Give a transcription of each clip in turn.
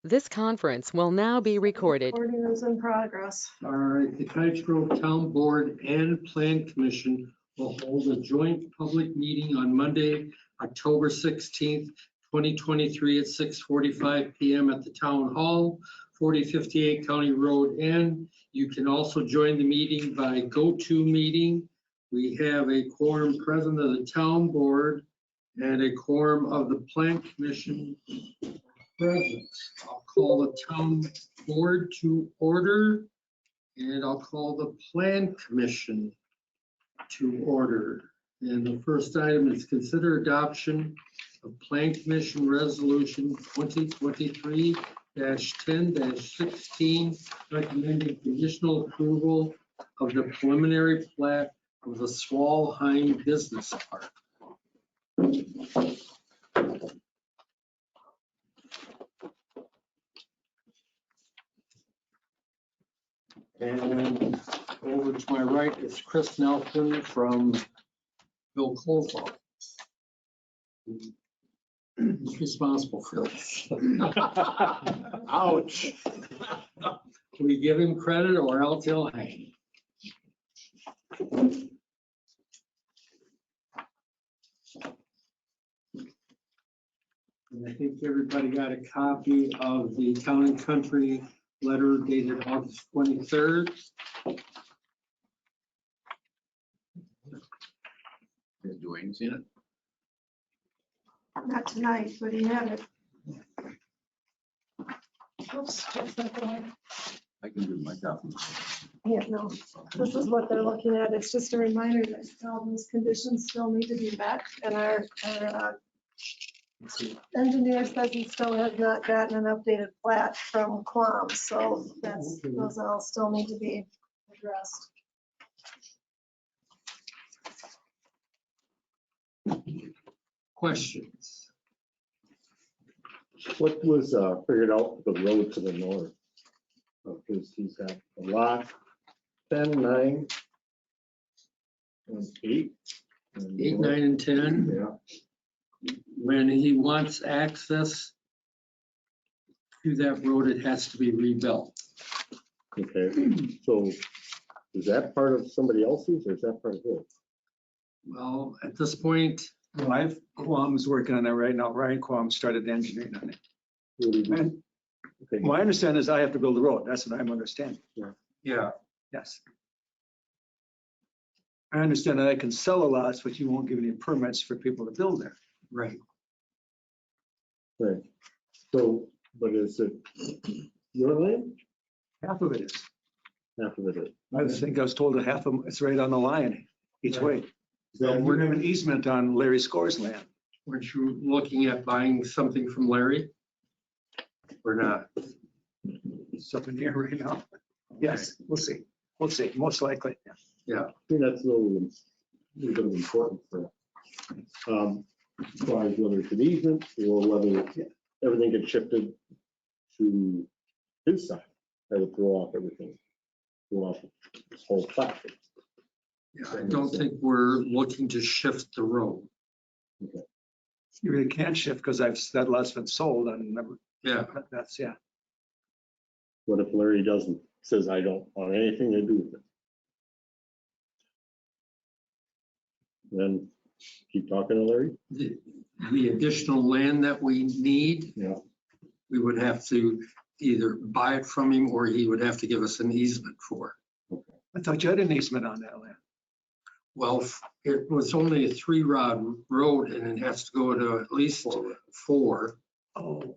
This conference will now be recorded. Recording is in progress. All right, the Cottage Grove Town Board and Plan Commission will hold a joint public meeting on Monday, October 16th, 2023 at 6:45 PM at the Town Hall, 4058 County Road N. You can also join the meeting by GoToMeeting. We have a quorum present of the Town Board and a quorum of the Plan Commission present. I'll call the Town Board to order, and I'll call the Plan Commission to order. And the first item is consider adoption of Plan Commission Resolution 2023-10-16, recommending conditional approval of the preliminary plat of the Swalheim Business Park. And over to my right is Chris Nelson from Bill Cole's office. He's responsible for this. Ouch. Can we give him credit or else he'll hang? And I think everybody got a copy of the Town and Country letter dated August 23rd. Has Dwayne seen it? Not tonight, but he had it. Oops, that's not the one. I can do my copy. Yeah, no, this is what they're looking at. It's just a reminder that all those conditions still need to be met, and our engineer says he still has not gotten an updated plat from Quam, so those all still need to be addressed. Questions? What was figured out the road to the north? Because he's got a lot, 10, 9, and 8. 8, 9, and 10. Yeah, When he wants access to that road, it has to be rebuilt. okay. So is that part of somebody else's or is that part of his? Well, at this point, Well, Quam's working on that right now. Ryan Quam started engineering on it. And Okay, my understanding is I have to build the road. That's what I'm understanding. yeah, Yes. I understand that I can sell a lot, but you won't give any permits for people to build there. right. right. So, but is it your land? Half of it is. Half of it is. I think I was told that half of it's right on the line each way. Is that We're having an easement on Larry Score's land. Weren't you looking at buying something from Larry? Or not? It's up in the air right now. Yes, we'll see. We'll see, most likely. Yeah, I think that's a little bit important for, as far as whether it's an easement or whether everything gets shifted to his side. That would throw off everything, throw off this whole platform. yeah, I don't think we're looking to shift the road. You really can't shift because that lot's been sold and Yeah, that's, yeah. What if Larry doesn't, says, I don't want anything to do with it? Then keep talking to Larry? the additional land that we need, Yeah. we would have to either buy it from him or he would have to give us an easement for it. I thought you had an easement on that land. Well, it was only a 3-rod road and it has to go to at least 4. Oh.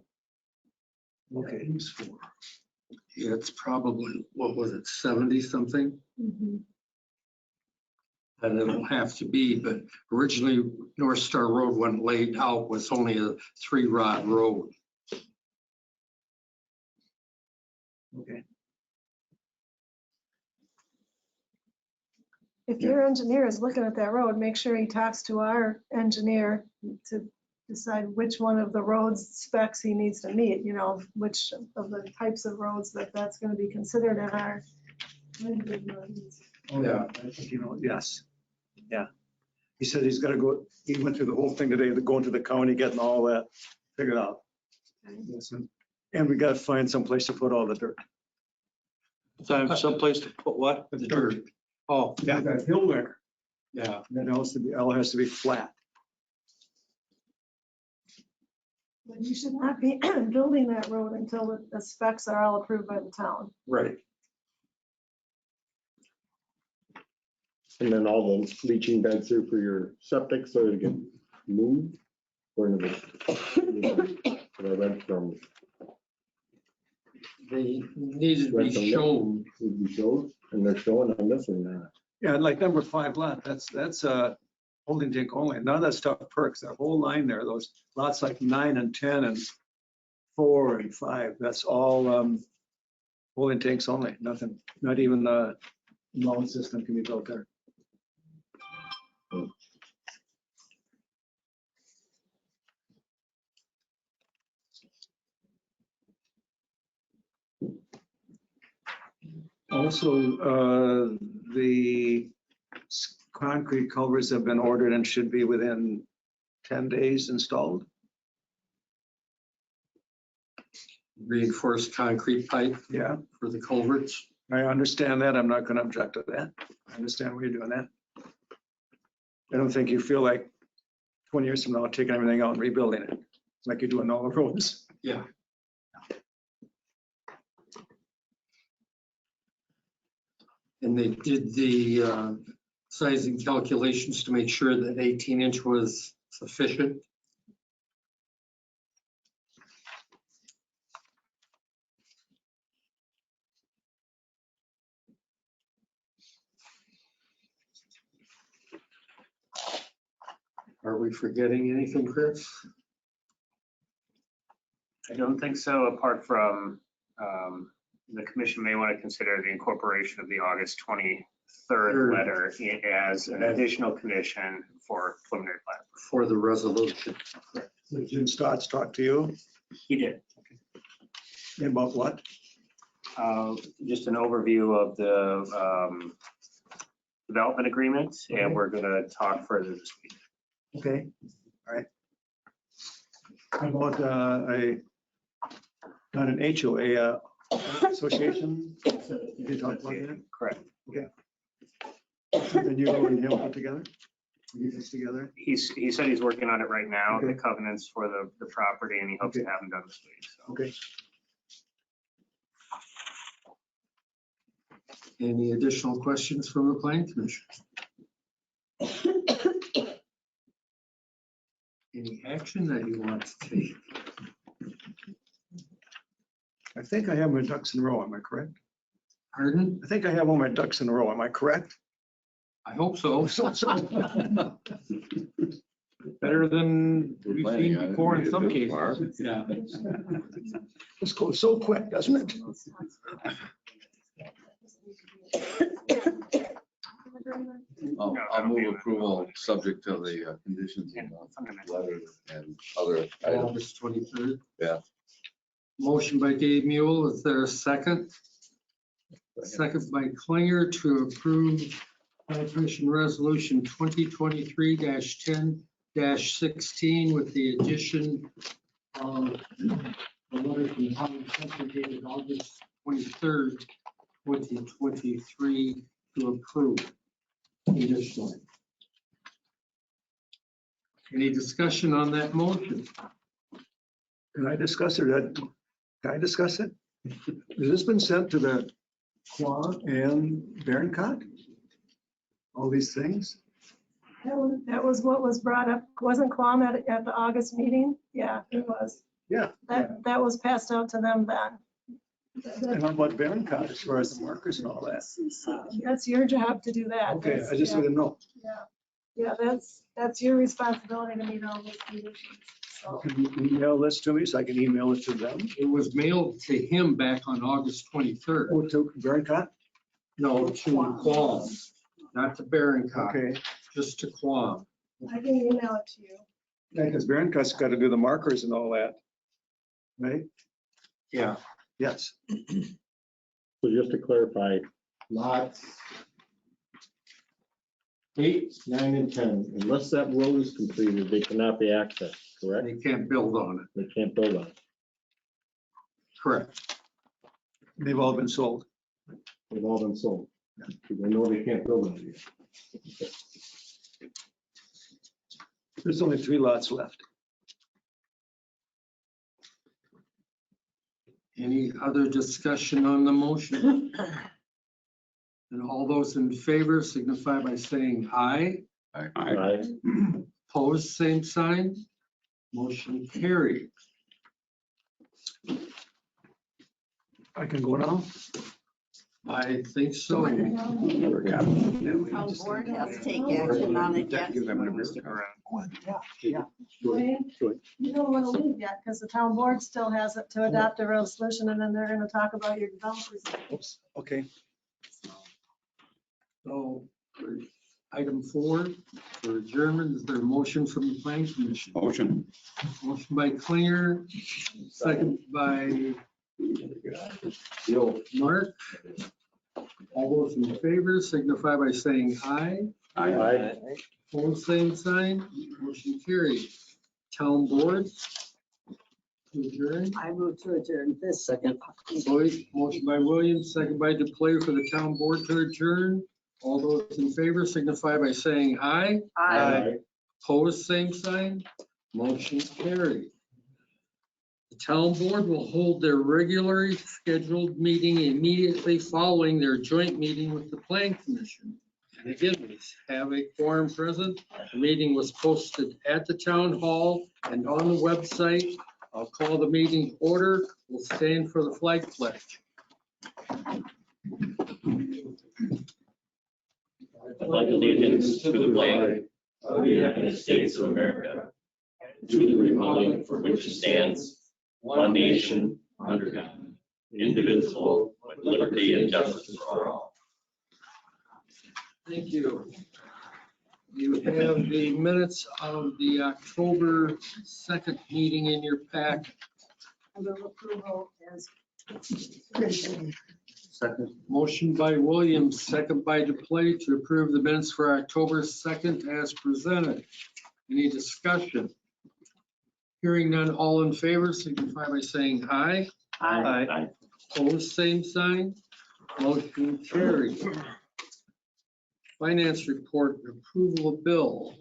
Okay, who's for? It's probably, what was it, 70 something? Mhm. And it'll have to be, but originally North Star Road when laid out was only a 3-rod road. Okay. If your engineer is looking at that road, make sure he talks to our engineer to decide which one of the roads specs he needs to meet, you know, which of the types of roads that's going to be considered in our. Oh, yeah. I think, yes. Yeah. He said he's got to go, he went through the whole thing today, going to the county, getting all that figured out. Okay. Listen, And we gotta find someplace to put all the dirt. Someplace to put what? The dirt. Oh, Yeah, that hill there, yeah. that all has to be flat. But you should not be building that road until the specs are all approved by the town. Right. And then all the leaching beds are for your septic, so it get moved. According to what I read from, They needed to be shown. would be showed, and they're showing on this one. Yeah, and like number 5 lot, that's holding tank only. None of that stuff perks, that whole line there, those lots like 9 and 10 and 4 and 5, that's all holding tanks only, nothing, not even the loan system can be built there. Also, the concrete culverts have been ordered and should be within 10 days installed. Reinforced concrete pipe Yeah, for the culverts. I understand that. I'm not going to object to that. I understand why you're doing that. I don't think you feel like 20 years from now, taking everything out and rebuilding it, like you're doing all the roads. Yeah. And they did the sizing calculations to make sure that 18-inch was sufficient. Are we forgetting anything, Chris? I don't think so, apart from the commission may want to consider the incorporation of the August 23rd letter as an additional condition for preliminary plat. For the resolution. Did Jim Stotts talk to you He did. about what? Just an overview of the development agreement, and we're going to talk further this week. Okay, all right. How about not an HOA, association? You did talk about that? Correct. Then you and him put together? You get this together? He said he's working on it right now, the Okay. covenants for the property, and he hopes to Okay. have them done this week. So. Okay. Any additional questions from the planning commission? Any action that you want to take? I think I have my ducks in a row, am I correct? Pardon? I think I have all my ducks in a row, am I correct? I hope so. Better than We're we've planning seen on it. before in We some did this far. cases. Yeah. This goes so quick, doesn't it? I'll move approval, subject to the conditions in the letter and other items. August 23rd. Yeah. Motion by Dave Mule. Is there a second? Second by Klinger to approve Planning Commission Resolution 2023-10-16 with the addition of the letter from Tom Spencer dated August 23rd, 2023 to approve conditionally. Any discussion on that motion? Can I discuss it? Can I discuss it? Has this been sent to the Quam and Barncott? All these things? That was what was brought up. Wasn't Quam at the August meeting? Yeah, it was. Yeah. That was passed out to them then. And how about Barncott as far as the markers and all that? That's your job to do that. Okay, I just Yeah, didn't know. Yeah, that's your responsibility to meet all those conditions. So, Can you email this to me so I can email it to them? It was mailed to him back on August 23rd. Oh, to Barncott? No, to Quam, not to Barncott, Okay. just to Quam. I can email it to you. Yeah, because Barncott's got to do the markers and all that. Right? Yeah. Yes. So just to clarify, lots 8, 9, and 10, unless that road is completed, they cannot be accessed, correct? They can't build on it. They can't build on it. Correct. They've all been sold. They've all been sold. Because I know they can't build on it yet. There's only 3 lots left. Any other discussion on the motion? And all those in favor signify by saying aye. Aye. Opposed, same sign. Motion carried. I can go now? I think so. Town board has to take action on it yet. Wayne, you don't want to leave yet because the town board still has it to adopt a resolution and then they're going to talk about your developers. Oops, okay. So for item 4, for adjournment, is there a motion from the planning commission? Motion. Motion by Klinger, second by Mark. All those in favor signify by saying aye. Aye. Opposed, same sign. Motion carried. Town board. To adjourn. I move to adjourn this. Second. Motion by Williams, second by Dupuy for the town board to adjourn. All those in favor signify by saying aye. Aye. Opposed, same sign. Motion carried. The town board will hold their regularly scheduled meeting immediately following their joint meeting with the planning commission. And again, we have a quorum present. The meeting was posted at the town hall and on the website. I'll call the meeting to order. We'll stand for the flag pledge. I pledge allegiance to the flag of the United States of America, to the republic for which it stands, one nation, under God, indivisible, with liberty and justice for all. Thank you. You have the minutes of the October 2nd meeting in your pack. I will approval as. Second. Motion by Williams, second by Dupuy to approve the minutes for October 2nd as presented. Any discussion? Hearing none, all in favor signify by saying aye. Aye. Opposed, same sign. Motion carried. Finance report and approval of bills.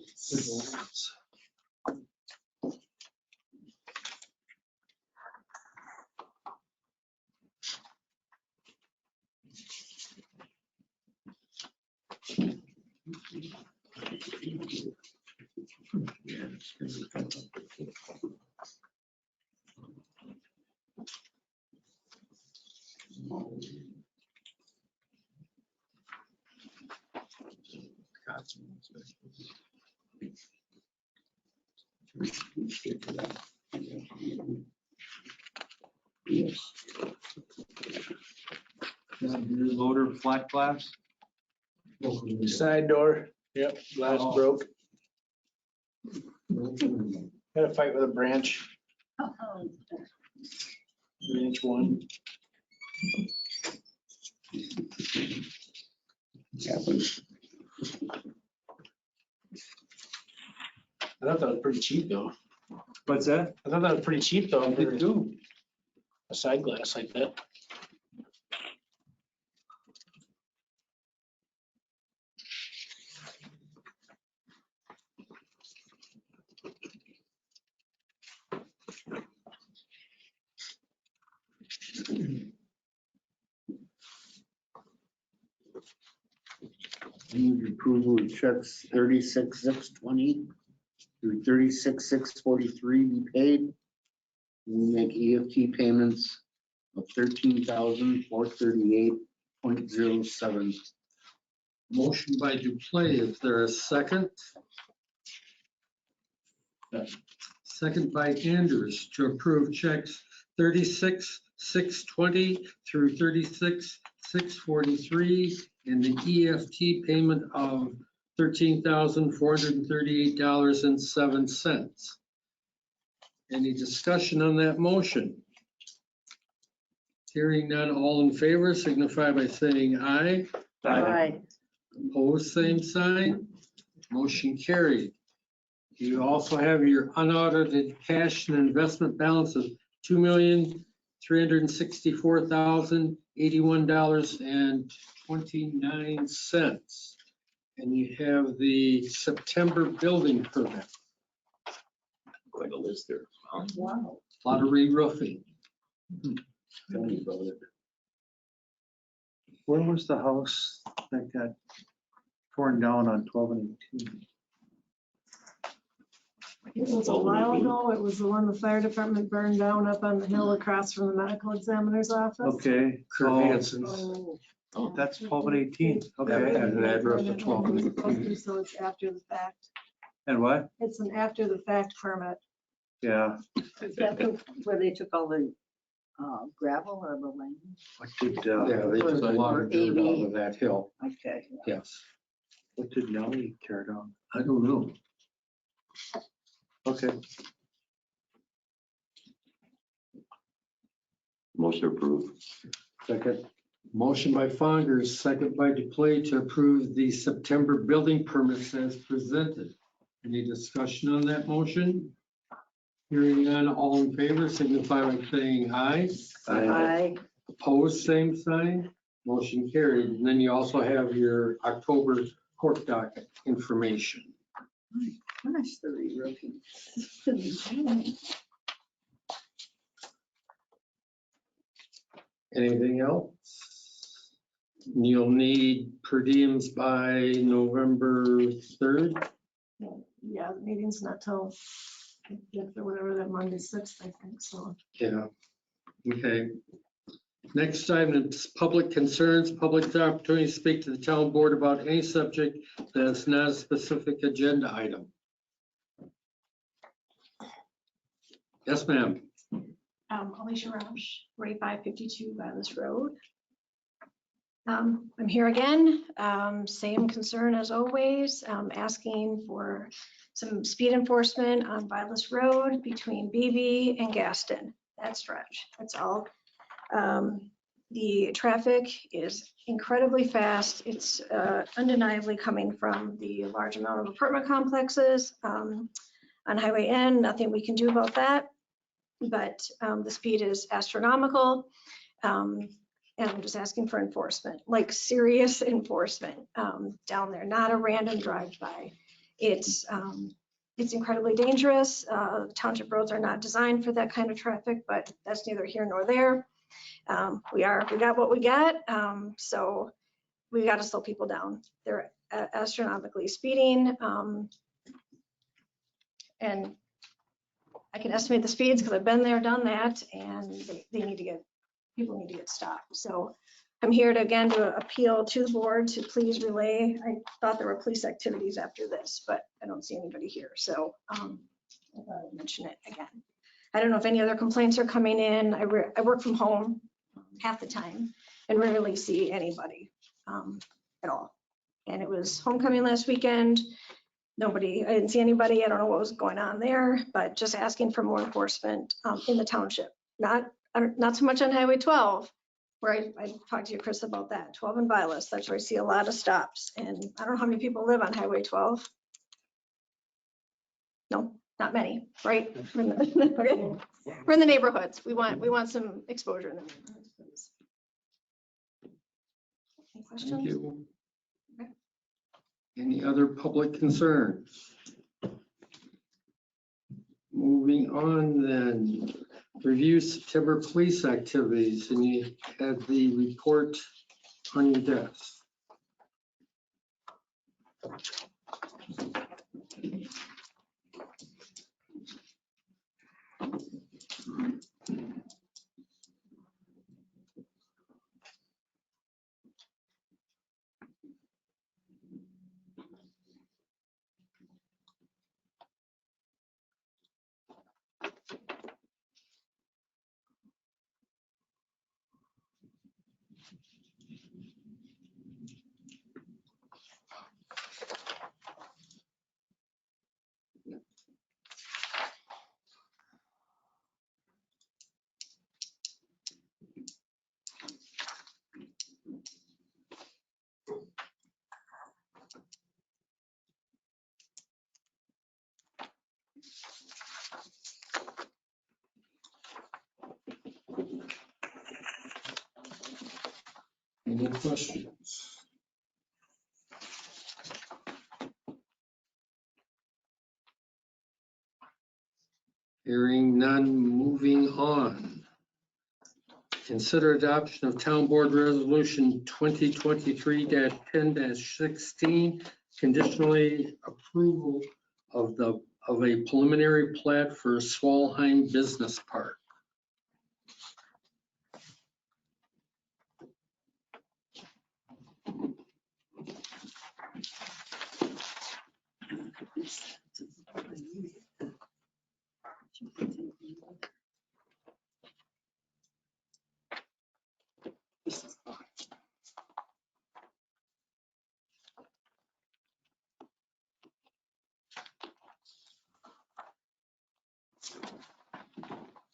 New loader, flat glass. Side door, yep, glass broke. Had a fight with a branch, branch one. I thought that was pretty cheap though. What's that? I thought that was pretty cheap though, Did for do. a side glass like that. Move approval of checks 36,620 through 36,643 be paid. We make EFT payments of 13,438.07. Motion by Dupuy. Is there a second? Second by Andrews to approve checks 36,620 through 36,643 and the EFT payment of $13,438.07. Any discussion on that motion? Hearing none, all in favor signify by saying aye. Aye. Opposed, same sign. Motion carried. You also have your unaudited cash and investment balance of $364,081.29. And you have the September building permit, Going to list there. Wow. a lot of re-roofing. Tell me about it. Where was the house that got torn down on 12 and 18? It was a while ago. It was the one the fire department burned down up on the hill across from the medical examiner's office. Okay, Kurt so Hanson's. that's 12 and 18. That Okay. would an be address permit of 12 when and it's supposed to, So it's after the fact. And what? It's an after the fact permit. Yeah. Is that where they took all the gravel or the lane? What did, Yeah, they took a lot of dirt out of that hill. Okay. Yes. what did Nellie tear down? I don't know. Okay. Motion approved. Second. Motion by Fongers, second by Dupuy to approve the September building permits as presented. Any discussion on that motion? Hearing none, all in favor signify by saying aye. Aye. Opposed, same sign. Motion carried. And then you also have your October court docket information. Gosh, the re-roofing. Anything else? You'll need per diems by November 3rd. Yeah, the meeting's not till, or whatever, that Monday 6th, I think, so. Yeah. Okay. Next item is public concerns, public opportunity to speak to the town board about any subject that's not a specific agenda item. Yes, ma'am. Alicia Roush, 4552 Vilas Road. I'm here again, same concern as always, asking for some speed enforcement on Vilas Road between Beebe and Gaston, that stretch, that's all. The traffic is incredibly fast. It's undeniably coming from the large amount of apartment complexes on Highway N. Nothing we can do about that, but the speed is astronomical. And I'm just asking for enforcement, like serious enforcement down there, not a random drive-by. It's incredibly dangerous. Township roads are not designed for that kind of traffic, but that's neither here nor there. We got what we got, so we got to slow people down. They're astronomically speeding, and I can estimate the speeds because I've been there, done that, and people need to get stopped. So I'm here to, again, to appeal to the board to please relay. I thought there were police activities after this, but I don't see anybody here. So I thought I'd mention it again. I don't know if any other complaints are coming in. I work from home half the time and rarely see anybody at all. And it was homecoming last weekend. I didn't see anybody. I don't know what was going on there, but just asking for more enforcement in the township. Not so much on Highway 12, where I talked to you, Chris, about that. 12 and Vilas, that's where I see a lot of stops. And I don't know how many people live on Highway 12. No, not many, right? We're in the neighborhoods. We want some exposure in the neighborhoods, please. Any Thank questions? you. Okay. Any other public concerns? Moving on then, review September police activities, and you have the report on your desk. Any questions? Hearing none, moving on. Consider adoption of Town Board Resolution 2023-10-16, conditionally approval of a preliminary plat for Swalheim Business Park.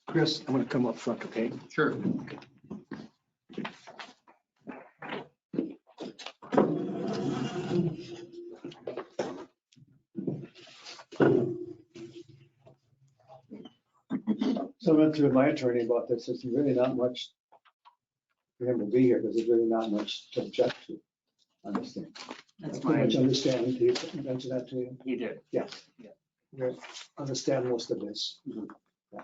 Chris, I'm gonna come up front, okay? Sure. So I went through my attorney about this. It's really not much for him to be here because there's really not much to object to. Understand? That's Too much my, understanding. Did he mention that to you? he did. Yes. Yeah. Understand most of this. Yeah.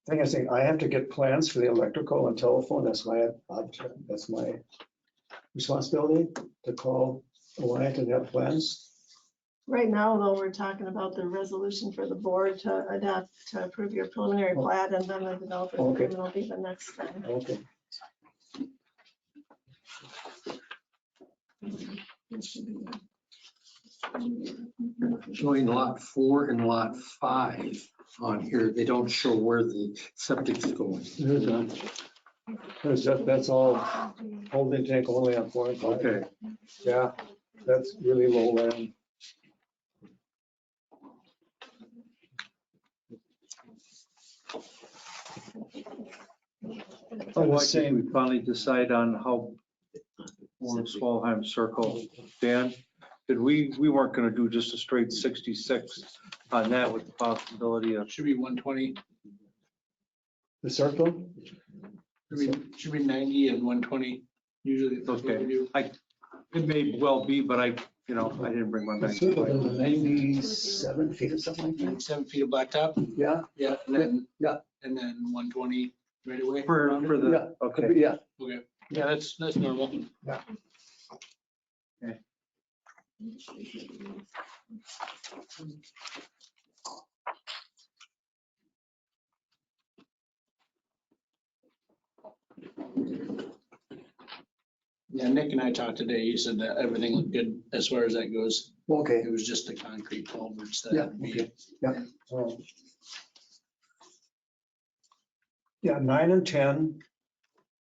Thing is, I have to get plans for the electrical and telephone. That's my responsibility to call Alliant and have plans. Right now, though, we're talking about the resolution for the board to adopt, to approve your preliminary plat, and then the developer's Okay. agreement will be the next thing. Okay. Showing lot 4 and lot 5 on here. They don't show where the septic's going. That's all holding tank only on 4 and 5. Okay. Yeah, that's really low land. I was saying, we finally decide on how on Swalheim Circle. Dan, we weren't gonna do just a straight 66 on that with the possibility of. Should be 120, The circle? should be 90 and 120 usually. That's what we do. It may well be, but I didn't bring my The back. circle is 97 feet or something like that. 7 feet of blacktop, Yeah, yeah, and then, yeah. and then 120 right away. For the, Yeah. okay. Yeah. Okay, yeah, that's normal. Yeah, Nick and I talked today. He said that everything looked good as far as that goes. Okay. It was just the concrete culverts that. Yeah, had to be- okay. Yeah. Yeah, 9 and 10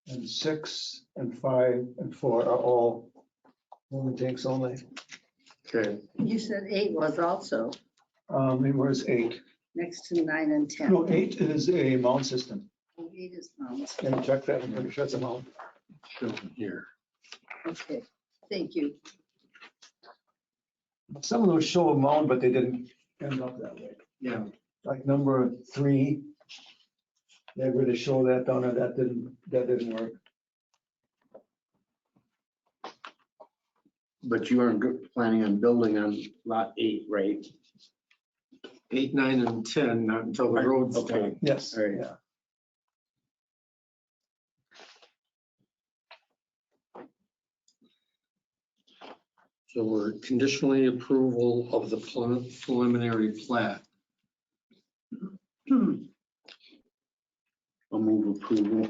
and 6 and 5 and 4 are all holding tanks only. Okay. You said 8 was also And where's 8? next to 9 and 10. No, 8 is a mound system. 8 is mounts. Can you check that? I'm pretty sure it's a mound. Shown here. Okay, thank you. Some of those show a mound, but they didn't end up that way. Yeah. Like number 3, they were to show that down there, that didn't work. But you aren't planning on building on lot 8, right? 8, 9, and 10, not until the road's Okay. done. Yes, All right. yeah. So we're conditionally approval of the preliminary plat. I'll move approval.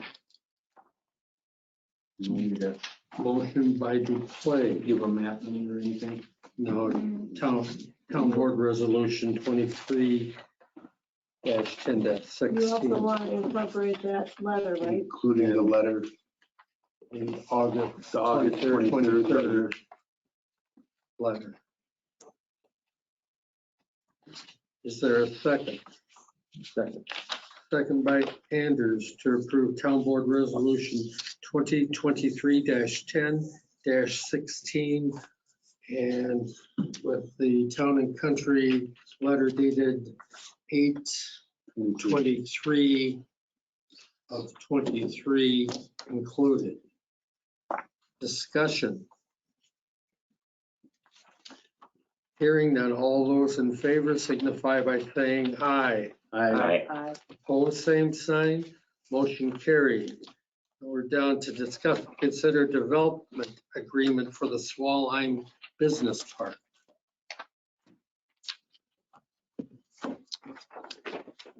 You need to Motion by Duplay. give a map number or anything? No, town board resolution 23-10-16. You also want to incorporate that letter, right? Including the letter, In August, the August 23rd, 23rd. letter. Is there a second? Second. second by Anders, to approve Town Board Resolution 2023-10-16, and with the Town and Country letter dated 8/23 of 23 included. Discussion. Hearing none, all those in favor signify by saying aye. Aye. Opposed, same sign. Motion carried. We're down to discuss, consider development agreement for the Swalheim Business Park.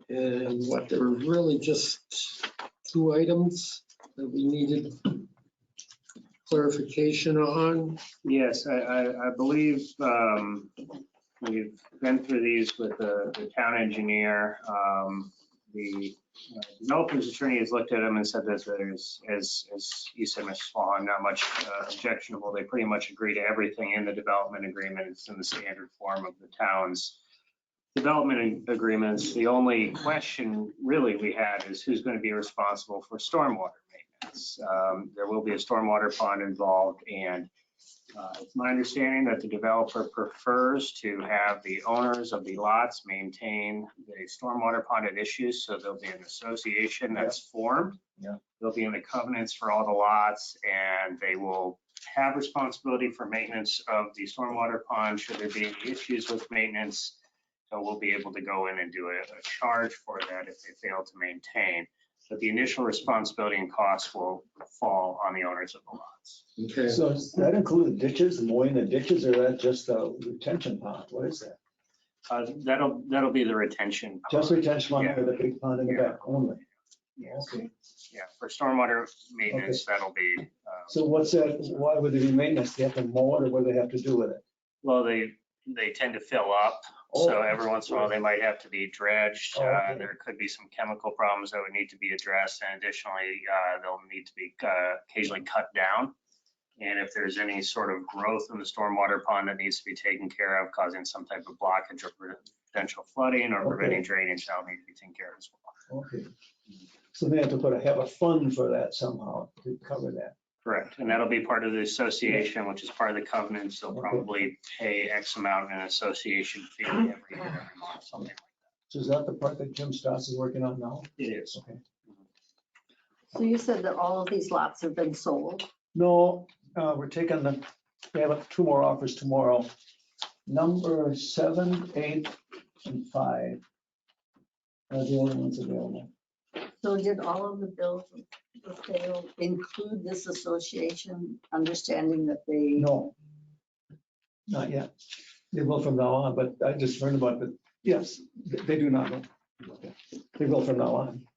And what, there were really just two items that we needed clarification on. Yes, I believe we've been through these with the town engineer. The developer's attorney has looked at them and said that there's, as you said, Mr. Swan, not much objectionable. They pretty much agree to everything in the development agreement. It's in the standard form of the town's development agreements. The only question really we had is who's going to be responsible for stormwater maintenance. There will be a stormwater pond involved, and it's my understanding that the developer prefers to have the owners of the lots maintain the stormwater pond at issue. So there'll be an association that's formed. Yeah. They'll be in the covenants for all the lots, and they will have responsibility for maintenance of the stormwater pond should there be any issues with maintenance. So we'll be able to go in and do a charge for that if they fail to maintain. But the initial responsibility and costs will fall on the owners of the lots. Okay. So does that include ditches, mowing the ditches, or that just a retention pond? What is that? That'll be the retention pond. Just retention pond or the big pond in the back only? Yes. Okay. Yeah, for stormwater maintenance, that'll be. So what's that, why would there be maintenance? They have to mow it, or what do they have to do with it? Well, they tend to fill up. So every once in a while, they might have to be dredged. Okay. There could be some chemical problems that would need to be addressed. And additionally, they'll need to be occasionally cut down. And if there's any sort of growth in the stormwater pond that needs to be taken care of, causing some type of blockage or potential flooding or preventing drainage, that'll need to be taken care of as well. Okay. So they have to have a fund for that somehow to cover that. Correct. And that'll be part of the association, which is part of the covenants. They'll probably pay X amount in an association fee every year, every month, something like that. So is that the part that Jim Stoss is working on now? It is. Okay. So you said that all of these lots have been sold? No, we're taking we have 2 more offers tomorrow. Number 7, 8, and 5 are the only ones available. So did all of the bills of sale include this association, understanding that they? No, not yet. They will from now on, but I just learned about it. Yes, they do not know. They will from now on,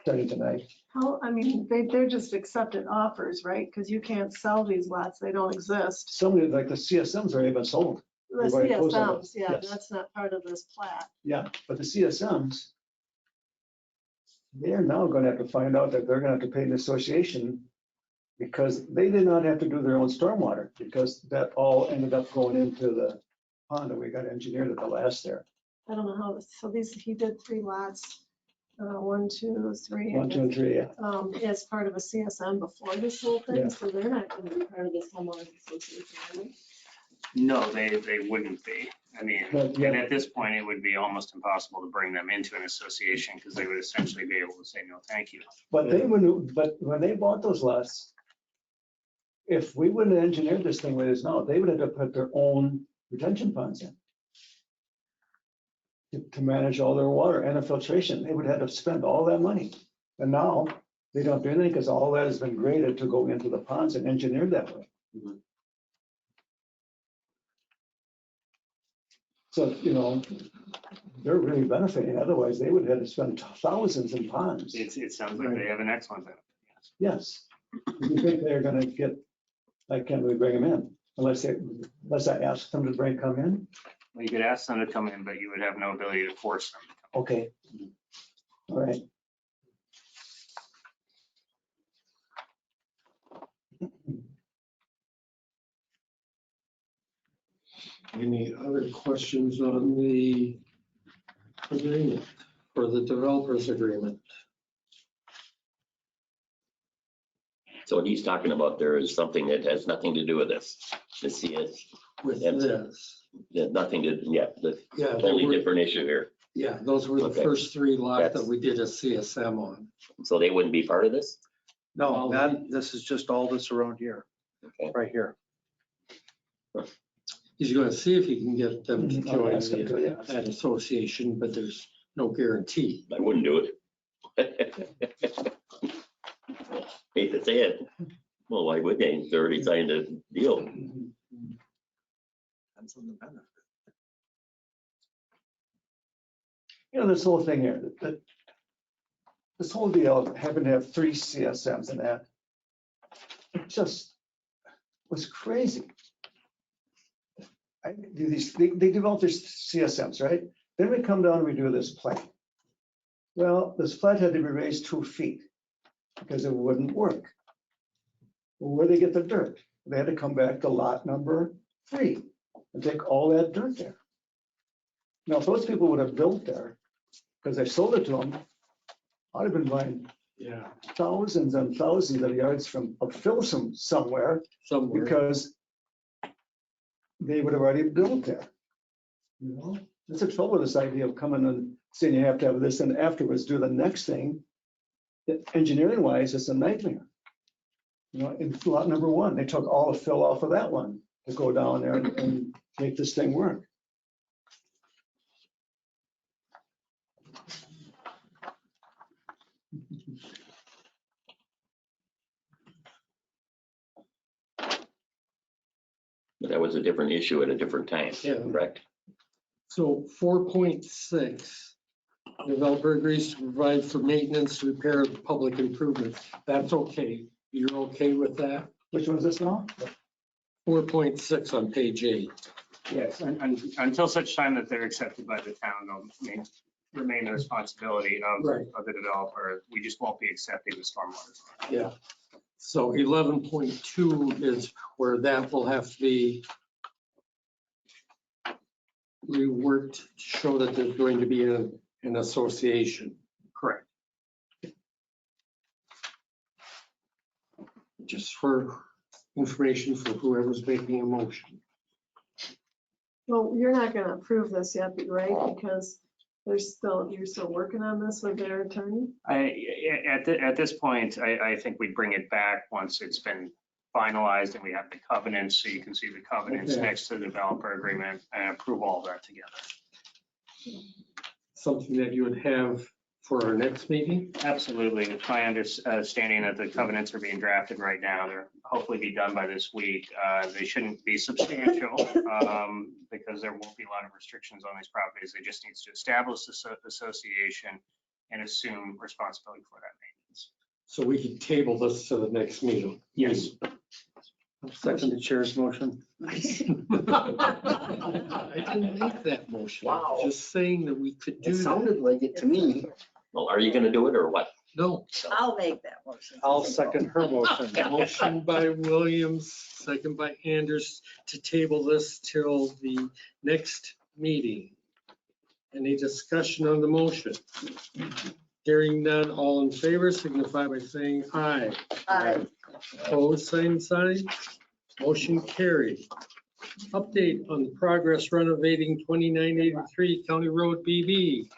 starting tonight. How, I mean, they're just accepted offers, right? Because you can't sell these lots, they don't exist. Some of like the CSMs are even sold. The They've already closed on CSMs, yeah, Yes. that's not part of this plat. Yeah, but the CSMs, they're now going to have to find out that they're going to have to pay an association because they did not have to do their own stormwater because that all ended up going into the pond that we got engineered at the last there. I don't know how, so he did 3 lots, 1, 2, 3. 1, 2, and 3, yeah. As part of a CSM before this whole Yeah. thing, so they're not going to be part of this homeowners association, are they? No, they wouldn't be. I mean, But, yeah. and at this point, it would be almost impossible to bring them into an association because they would essentially be able to say, no, thank you. But when they bought those lots, if we wouldn't have engineered this thing where it is now, they would have to put their own retention ponds in to manage all their water and the filtration. They would have to spend all that money. And now they don't do anything because all that has been graded to go into the ponds and engineered that way. So, they're really benefiting. Otherwise, they would have to spend thousands in ponds. It sounds like they have an excellent benefit. Yes. You think they're gonna get, I can't really bring them in unless I ask them to come in? Well, you could ask them to come in, but you would have no ability to force them. Okay. All right. Any other questions on the agreement for the developers agreement. So what he's talking about there is something that has nothing to do with this. The CS, With That's- this. nothing to, the Yeah, they totally were- different issue here. yeah, those were the Okay. first three lots that That's- we did a CSM on. So they wouldn't be part of this? No, this is just all this around here, Okay. right here. He's gonna see if he can get them to Mhm. join Ask him to, yeah. that association, but there's no guarantee. I wouldn't do it. Hate to say it. Well, why would they? They already signed a deal. Depends on the benefit. You know, this whole thing here, this whole deal of having to have 3 CSMs and that, it just was crazy. They develop their CSMs, right? Then we come down and we do this plat. Well, this plat had to be raised 2 feet because it wouldn't work. Well, where they get the dirt? They had to come back to lot number 3 and take all that dirt there. Now, if those people would have built there, because I sold it to them, I'd have been buying thousands and thousands of yards of fill somewhere because they would have already built there. You know, that's the trouble with this idea of coming and saying you have to have this and afterwards do the next thing. Engineering wise, it's a nightmare. You know, in lot number 1, they took all the fill off of that one to go down there and make this thing work. But that was a different issue at a different time, Yeah. correct? So 4.6, developer agrees to provide for maintenance, repair of public improvements. That's okay. You're okay with that? Which one is this now? 4.6 on page 8. Yes, and until such time that they're accepted by the town, they'll remain the responsibility of the developer. We just won't be accepting the stormwater. Yeah. So 11.2 is where that will have to be reworked to show that there's going to be an association. Correct. Just for information for whoever's making a motion. Well, you're not gonna approve this yet, right? Because you're still working on this with their attorney? At this point, I think we bring it back once it's been finalized and we have the covenants, so you can see the covenants Okay. next to the developer agreement and approve all of that together. Something that you would have for our next meeting? Absolutely. It's my understanding that the covenants are being drafted right now. They're hopefully be done by this week. They shouldn't be substantial because there won't be a lot of restrictions on these properties. They just need to establish this association and assume responsibility for that maintenance. So we could table this to the next meeting. Yes. Second the chair's motion. I didn't make that motion. Wow. Just saying that we could do It that. sounded like it to me. Well, are you gonna do it or what? No. I'll make that motion. I'll second her motion. Motion by Williams, second by Anders to table this till the next meeting. Any discussion on the motion? Hearing none, all in favor signify by saying aye. Aye. Opposed, same sign. Motion carried. Update on the progress renovating 2983 County Road BB.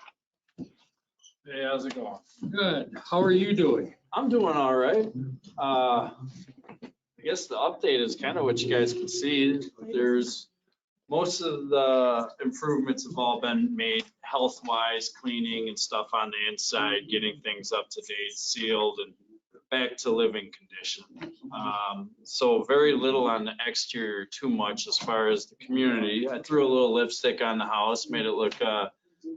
Hey, how's it going? Good. How are you doing? I'm doing all right. I guess the update is kind of what you guys can see. There's most of the improvements have all been made health-wise, cleaning and stuff on the inside, getting things up to date, sealed and back to living condition. So very little on the exterior, too much as far as the community. I threw a little lipstick on the house, made it look a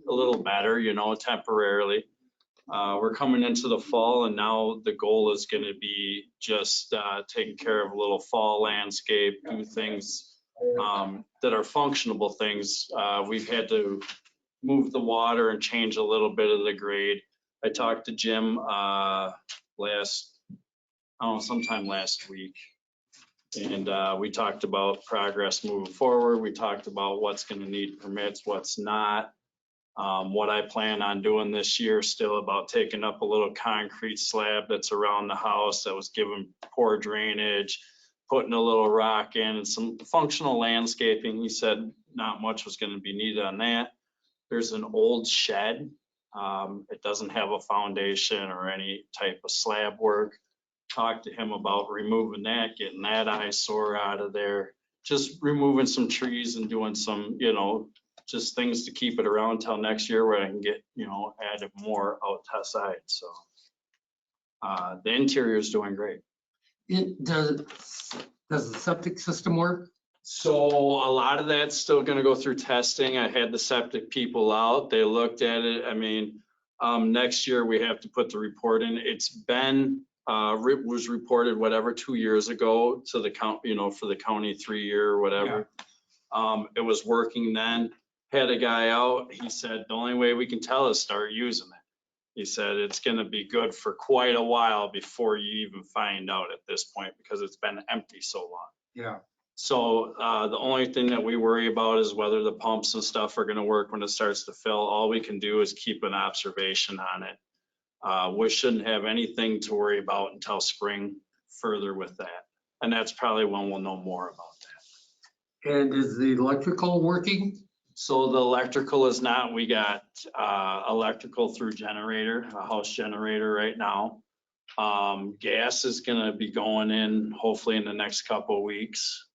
little better, you know, temporarily. We're coming into the fall and now the goal is going to be just taking care of a little fall landscape, do things that are functional things. We've had to move the water and change a little bit of the grade. I talked to Jim sometime last week. And we talked about progress moving forward. We talked about what's going to need permits, what's not. What I plan on doing this year is still about taking up a little concrete slab that's around the house that was given poor drainage, putting a little rock in and some functional landscaping. He said not much was going to be needed on that. There's an old shed. It doesn't have a foundation or any type of slab work. Talked to him about removing that, getting that eyesore out of there, just removing some trees and doing some, just things to keep it around till next year where I can get, added more outside. So the interior is doing great. Does the septic system work? So a lot of that's still going to go through testing. I had the septic people out. They looked at it. I mean, next year we have to put the report in. It's been was reported 2 years ago to the county, for the county 3-year or whatever. Yeah. It was working then. Had a guy out. He said the only way we can tell is start using it. He said it's going to be good for quite a while before you even find out at this point because it's been empty so long. Yeah. So the only thing that we worry about is whether the pumps and stuff are going to work when it starts to fill. All we can do is keep an observation on it. We shouldn't have anything to worry about until spring further with that. And that's probably when we'll know more about that. And is the electrical working? So the electrical is not. We got electrical through generator, a house generator right now. Gas is going to be going in hopefully in the next couple of weeks.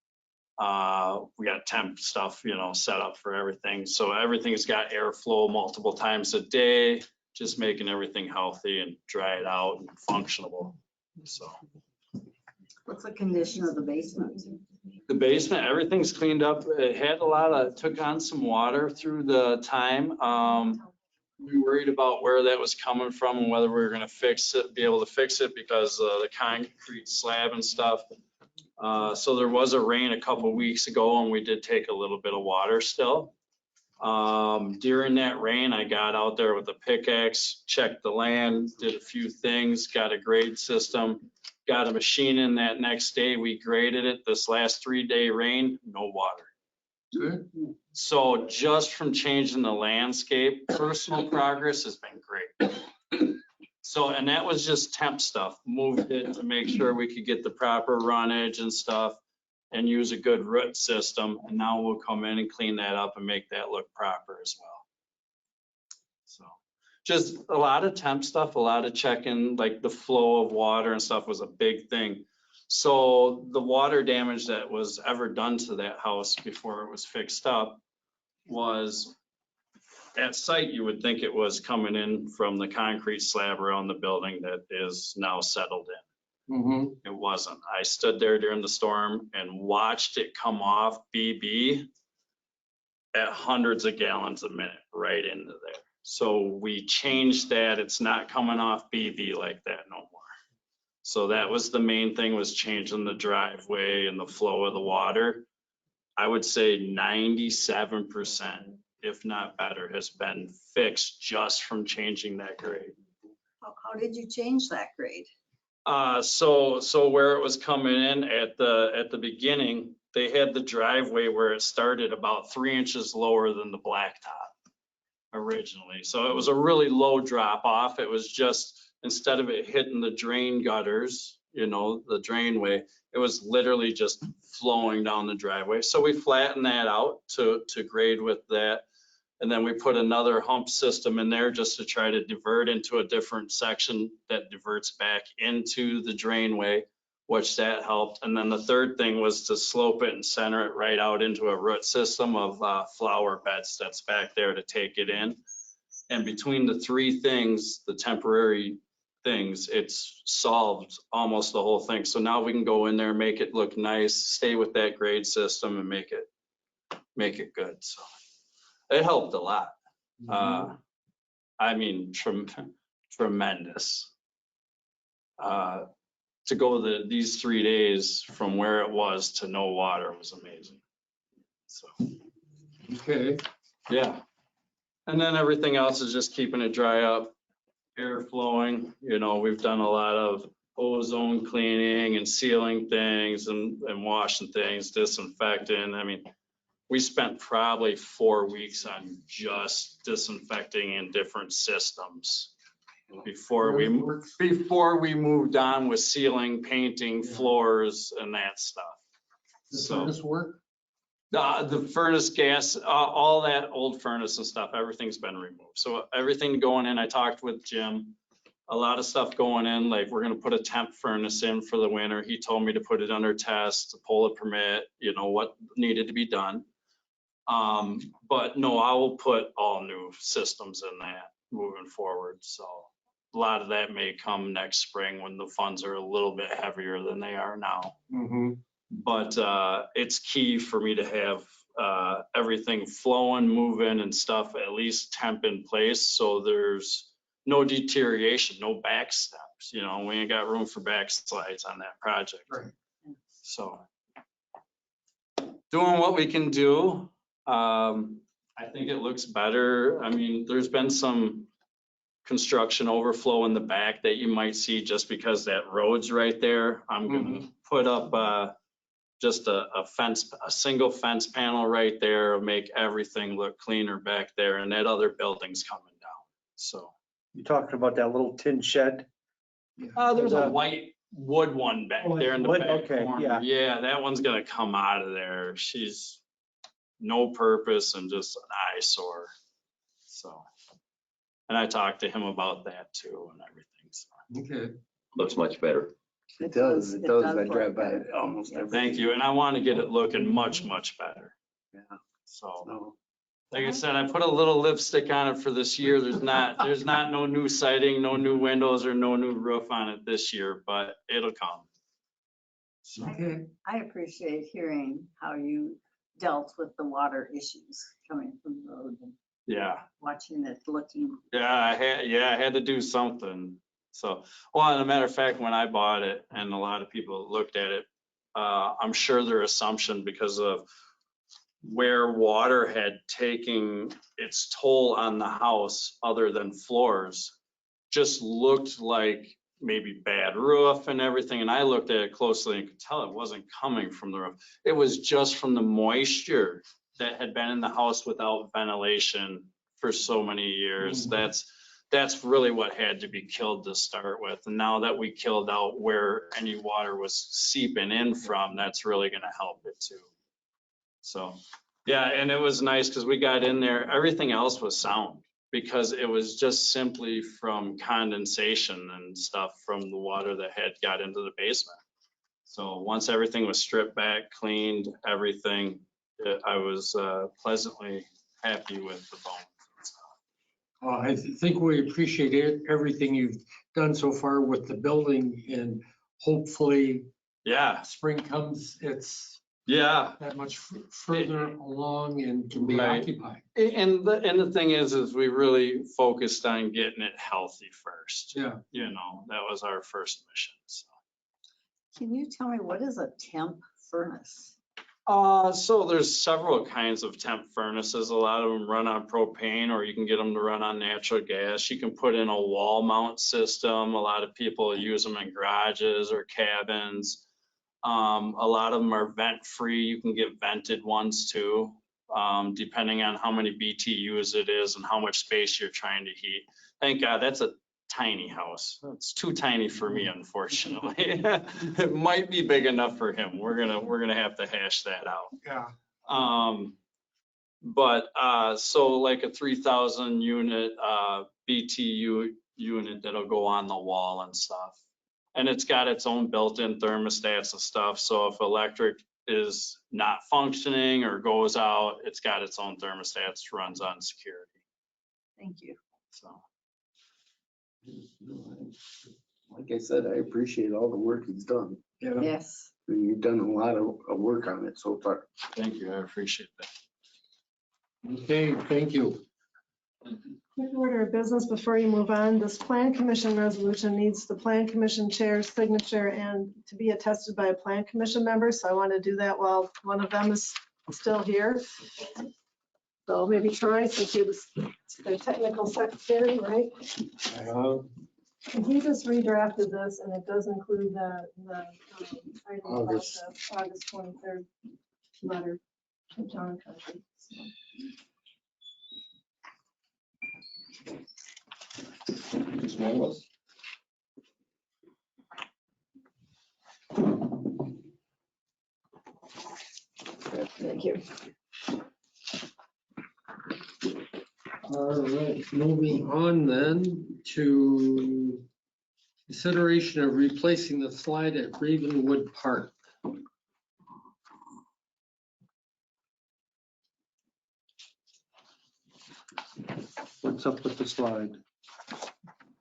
We got temp stuff, set up for everything. So everything's got airflow multiple times a day, just making everything healthy and dry it out and functional. So. What's the condition of the basement? The basement, everything's cleaned up. It had took on some water through the time. We worried about where that was coming from and whether we were going to be able to fix it because the concrete slab and stuff. So there was a rain a couple weeks ago and we did take a little bit of water still. During that rain, I got out there with a pickaxe, checked the land, did a few things, got a grade system, got a machine in that next day. We graded it. This last 3-day rain, no water. Good. So just from changing the landscape, personal progress has been great. So, and that was just temp stuff. Moved it to make sure we could get the proper runnage and stuff and use a good root system. And now we'll come in and clean that up and make that look proper as well. So just a lot of temp stuff, a lot of checking, like the flow of water and stuff was a big thing. So the water damage that was ever done to that house before it was fixed up was at site, you would think it was coming in from the concrete slab around the building that is now settled in. Mm-hmm. It wasn't. I stood there during the storm and watched it come off BB at hundreds of gallons a minute right into there. So we changed that. It's not coming off BB like that no more. So that was the main thing, was changing the driveway and the flow of the water. I would say 97%, if not better, has been fixed just from changing that grade. How did you change that grade? So where it was coming in at the beginning, they had the driveway where it started about 3 inches lower than the blacktop originally. So it was a really low drop off. It was just, instead of it hitting the drain gutters, the drainway, it was literally just flowing down the driveway. So we flattened that out to grade with that. And then we put another hump system in there just to try to divert into a different section that diverts back into the drainway, which that helped. And then the third thing was to slope it and center it right out into a root system of flower beds that's back there to take it in. And between the three things, the temporary things, it's solved almost the whole thing. So now we can go in there, make it look nice, stay with that grade system and make it good. So it helped a lot. I mean, tremendous. To go these 3 days from where it was to no water was amazing. So, okay. Yeah. And then everything else is just keeping it dry up, air flowing. We've done a lot of ozone cleaning and sealing things and washing things, disinfecting. I mean, we spent probably 4 weeks on just disinfecting in different systems before we moved on with sealing, painting, floors and that stuff. Does So this work? the furnace gas, all that old furnace and stuff, everything's been removed. So everything going in, I talked with Jim, a lot of stuff going in, like we're gonna put a temp furnace in for the winter. He told me to put it under test, to pull a permit, you know, what needed to be done. But no, I will put all new systems in that moving forward. So a lot of that may come next spring when the funds are a little bit heavier than they are now. But it's key for me to have everything flowing, moving and stuff, at least temp in place. So there's no deterioration, no back steps. You know, we ain't got room for backslides on that project. Right. So doing what we can do. I think it looks better. I mean, there's been some construction overflow in the back that you might see just because that road's right there. I'm gonna put up just a fence, a single fence panel right there, make everything look cleaner back there, and that other building's coming down. So You talking about that little tin shed? there's a white wood one back there in the Wood, back okay, corner. Yeah, that one's gonna come out of there. She's no purpose and just an eyesore. So, and I talked to him about that too and everything. So. Okay. Looks much better. It does. I drive by look it almost every. Thank you. And I want to get it looking much, much better. Yeah. So, No. like I said, I put a little lipstick on it for this year. There's not no new siding, no new windows or no new roof on it this year, but it'll come. So, Okay. I appreciate hearing how you dealt with the water issues coming from the road and yeah. watching it looking. Yeah, I had to do something. So, well, as a matter of fact, when I bought it and a lot of people looked at it, I'm sure their assumption because of where water had taken its toll on the house other than floors, just looked like maybe bad roof and everything. And I looked at it closely and could tell it wasn't coming from the roof. It was just from the moisture that had been in the house without ventilation for so many years. That's really what had to be killed to start with. And now that we killed out where any water was seeping in from, that's really going to help it too. So, yeah, and it was nice because we got in there, everything else was sound because it was just simply from condensation and stuff from the water that had got into the basement. So once everything was stripped back, cleaned, everything, I was pleasantly happy with the bones. I think we appreciate everything you've done so far with the building and hopefully spring comes, it's that much further along and can be Right. occupied. And the thing is we really focused on getting it healthy first. Yeah. You know, that was our first mission. So. Can you tell me what is a temp furnace? So there's several kinds of temp furnaces. A lot of them run on propane or you can get them to run on natural gas. You can put in a wall mount system. A lot of people use them in garages or cabins. A lot of them are vent free. You can get vented ones too, depending on how many BTUs it is and how much space you're trying to heat. Thank God that's a tiny house. It's too tiny for me, unfortunately. It might be big enough for him. We're gonna have to hash that out. Yeah. But so like a 3,000 unit BTU unit that'll go on the wall and stuff. And it's got its own built-in thermostats and stuff. So if electric is not functioning or goes out, it's got its own thermostats, runs on security. Thank you. So. Like I said, I appreciate all the work he's done. Yeah. Yes. You've done a lot of work on it so far. Thank you. I appreciate that. Okay, thank you. Quick order of business before you move on. This plan commission resolution needs the plan commission chair's signature and to be attested by a plan commission member. So I want to do that while one of them is still here. So maybe Troy, since you're the technical secretary, right? And he just redrafted this and it does include the item about the August 23rd letter. Town Country. Small. Thank you. All right, moving on then to consideration of replacing the slide at Ravenwood Park. What's up with the slide?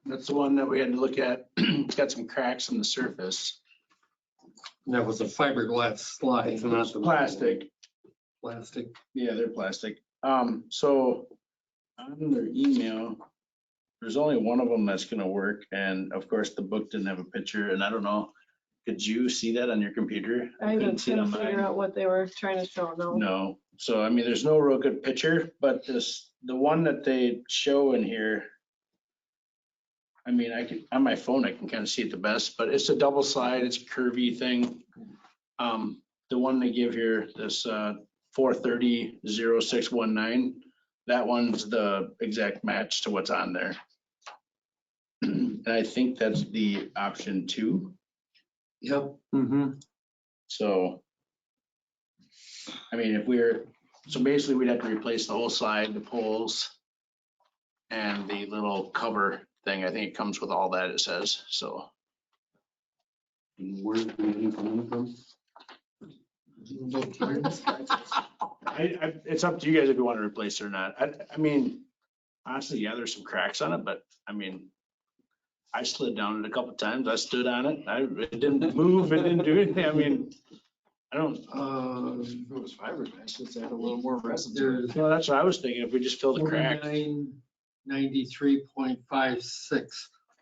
That's the one that we had to look at. It's got some cracks in the surface. And that was a fiberglass slide, It's not plastic. plastic. Yeah, they're plastic. So on their email, there's only one of them that's gonna work. And of course, the book didn't have a picture and I don't know, could you see that on your computer? I even couldn't see it couldn't on figure mine. out what they were trying to show, no. No, so I mean, there's no real good picture, but the one that they show in here, I mean, I can, on my phone, I can kind of see it the best, but it's a double slide, it's a curvy thing. The one they give here, this 430-0619, that one's the exact match to what's on there. And I think that's the option 2. Yep. So, I mean, so basically we'd have to replace the whole slide, the poles, and the little cover thing. I think it comes with all that, it says, so. Where's the money coming from? It's up to you guys if you want to replace it or not. I mean, honestly, yeah, there's some cracks on it, but I mean, I slid down it a couple times. I stood on it. It didn't move. It didn't do anything. I mean, I don't. If it was fiberglass, it's had a little more resin. There's Well, that's what I was thinking. If we just fill the crack. 93.56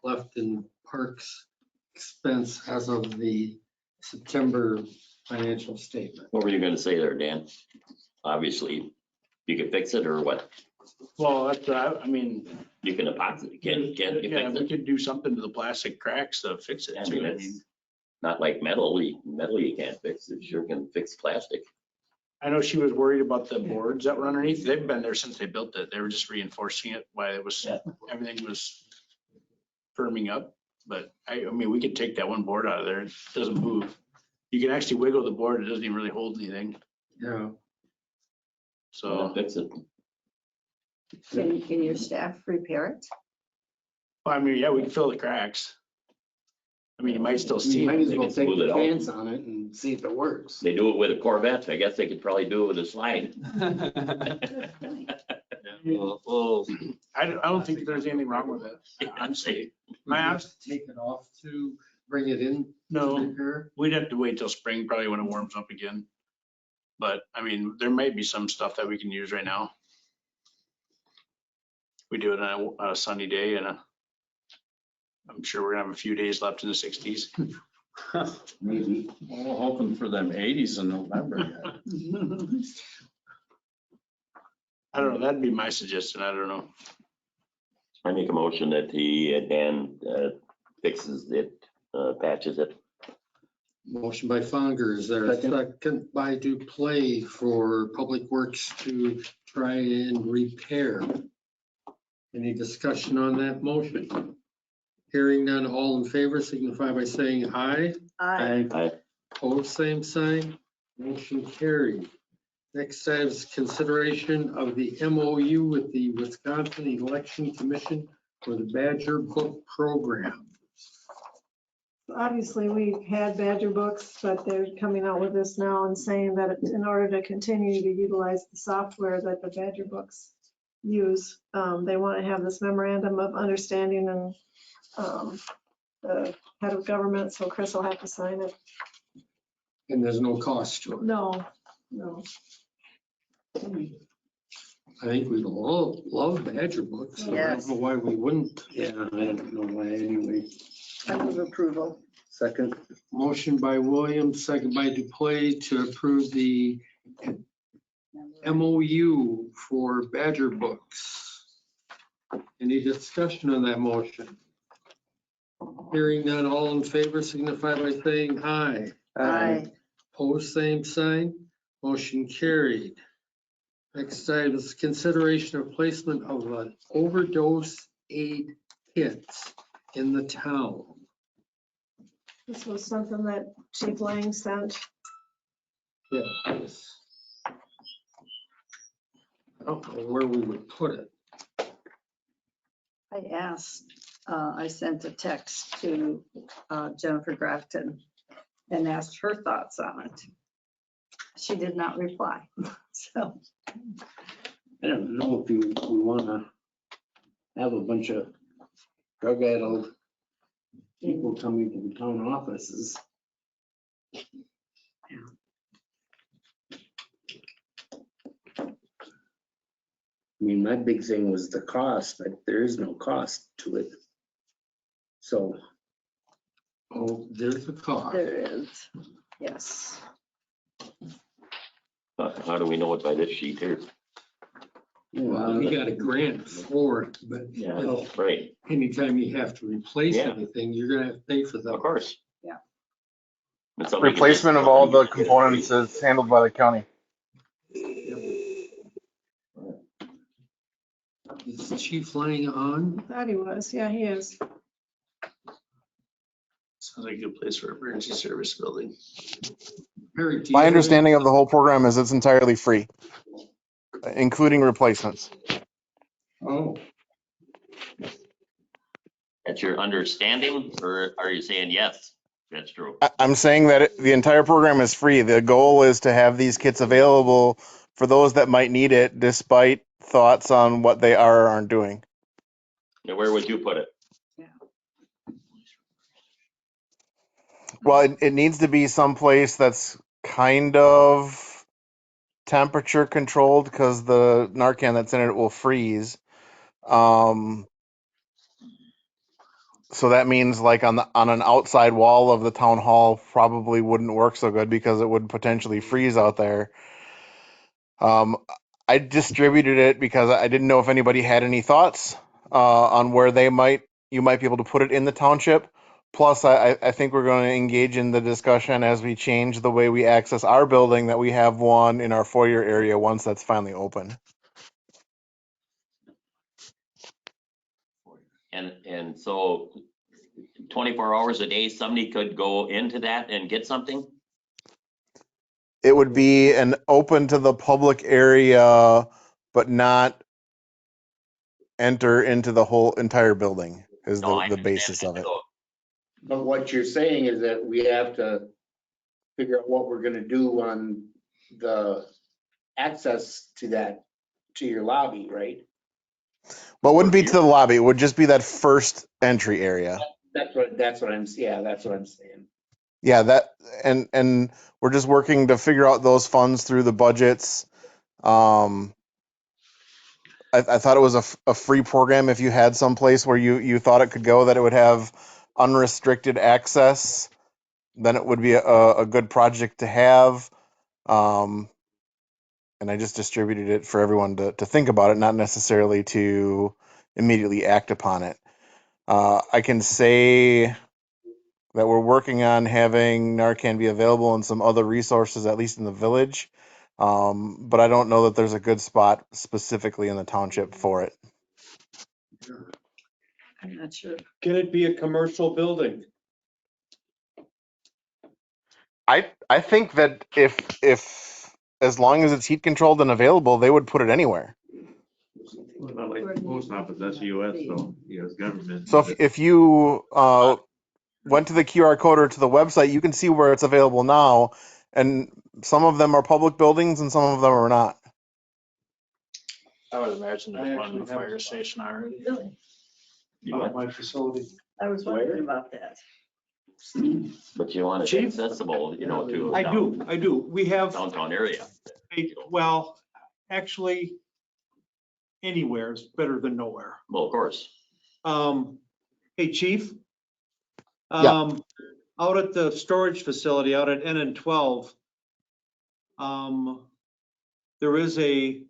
left in parks expense as of the September financial statement. What were you gonna say there, Dan? Obviously, you can fix it or what? Well, that's, I mean. You can epoxy, can't you Yeah, fix we it? could do something to the plastic cracks to fix it I too. mean, it's not like metal, metal you can't fix, it sure can fix plastic. I know she was worried about the boards that were underneath. They've been there since they built it. They were just reinforcing it while it was, everything was firming up. But I mean, we could take that one board out of there. It doesn't move. You can actually wiggle the board. It doesn't even really hold anything. Yeah. So, Fix it. Can your staff repair it? I mean, yeah, we can fill the cracks. I mean, you might still You see might it. as well can take smooth a it out. chance on it and see if it works. They do it with a Corvette, I guess they could probably do it with a slide. Well, I don't think there's anything wrong with it, honestly. We have to take it off to bring it in. No. to repair? We'd have to wait till spring, probably when it warms up again. But I mean, there might be some stuff that we can use right now. We do it on a sunny day and I'm sure we're gonna have a few days left in the 60s. Maybe. Well, hoping for them 80s in November. I don't know, that'd be my suggestion, I don't know. I make a motion that Dan fixes it, patches it. Motion by Fonger, is there a Second. second by Duplay for Public Works to try and repair? Any discussion on that motion? Hearing none, all in favor signify by saying aye. I Opposed, same sign. Motion carried. Next item is consideration of the MOU with the Wisconsin Election Commission for the Badger Book Program. Obviously, we've had Badger books, but they're coming out with this now and saying that in order to continue to utilize the software that the Badger books use, they want to have this memorandum of understanding and the head of government, so Chris will have to sign it. And there's no cost to it. No. I think we all love Badger books. So I Yes. don't know why we wouldn't. Yeah, I don't know why anyway. I move approval. Second. Motion by Williams, second by Duplay to approve the MOU for Badger books. Any discussion on that motion? Hearing none, all in favor signify by saying aye. Aye. Opposed, same sign. Motion carried. Next item is consideration of placement of an overdose aid kits in the town. This was something that Chief Lang sent. Yes. I don't know where we would put it. I asked, I sent a text to Jennifer Grafton and asked her thoughts on it. She did not reply, so. I don't know if we wanna have a bunch of drug-addled people coming to the town offices. I mean, my big thing was the cost, but there is no cost to it. So, Oh, there's the cost. There is, yes. How do we know it by this sheet here? Well, we got a grant for it, but Right, anytime you have to replace Yeah. anything, you're gonna have to pay for of that. course. Yeah. It's something you can Replacement just- of all the components is handled by the county. Is Chief Lang on? Thought he was, yeah, he is. Sounds like a good place for emergency service building. Perry, do you My have understanding of the whole program is it's entirely free, including replacements. any- Oh, That's your understanding, or are you saying yes, that's true? I'm saying that the entire program is free. The goal is to have these kits available for those that might need it, despite thoughts on what they are or aren't doing. Now, where would you put it? Well, it needs to be someplace that's kind of temperature controlled because the Narcan that's in it will freeze. So that means like on an outside wall of the town hall probably wouldn't work so good because it would potentially freeze out there. I distributed it because I didn't know if anybody had any thoughts on where you might be able to put it in the township. Plus, I think we're going to engage in the discussion as we change the way we access our building, that we have one in our foyer area once that's finally open. And so 24 hours a day, somebody could go into that and get something? It would be an open to the public area, but not enter into the whole entire building is No, I the understand basis that. of it. So but what you're saying is that we have to figure out what we're gonna do on the access to that, to your lobby, right? But it wouldn't be to the lobby. It would just be that first entry area. That's what I'm saying. Yeah, that and we're just working to figure out those funds through the budgets. I thought it was a free program if you had some place where you thought it could go, that it would have unrestricted access, then it would be a good project to have. And I just distributed it for everyone to think about it, not necessarily to immediately act upon it. I can say that we're working on having Narcan be available in some other resources, at least in the village. But I don't know that there's a good spot specifically in the township for it. I'm not sure. Can it be a commercial building? I think that if as long as it's heat controlled and available, they would put it anywhere. Not like the post office, that's US though, US government. So if you went to the QR code or to the website, you can see where it's available now. And some of them are public buildings and some of them are not. I would imagine there's one in the fire station already. Really? My facility. I was wondering about that. But you want it Chief? accessible, to I do. We have, downtown area. well, actually, anywhere is better than nowhere. Well, of course. Hey, Chief? Yeah. Out at the storage facility, out at NN12, there is a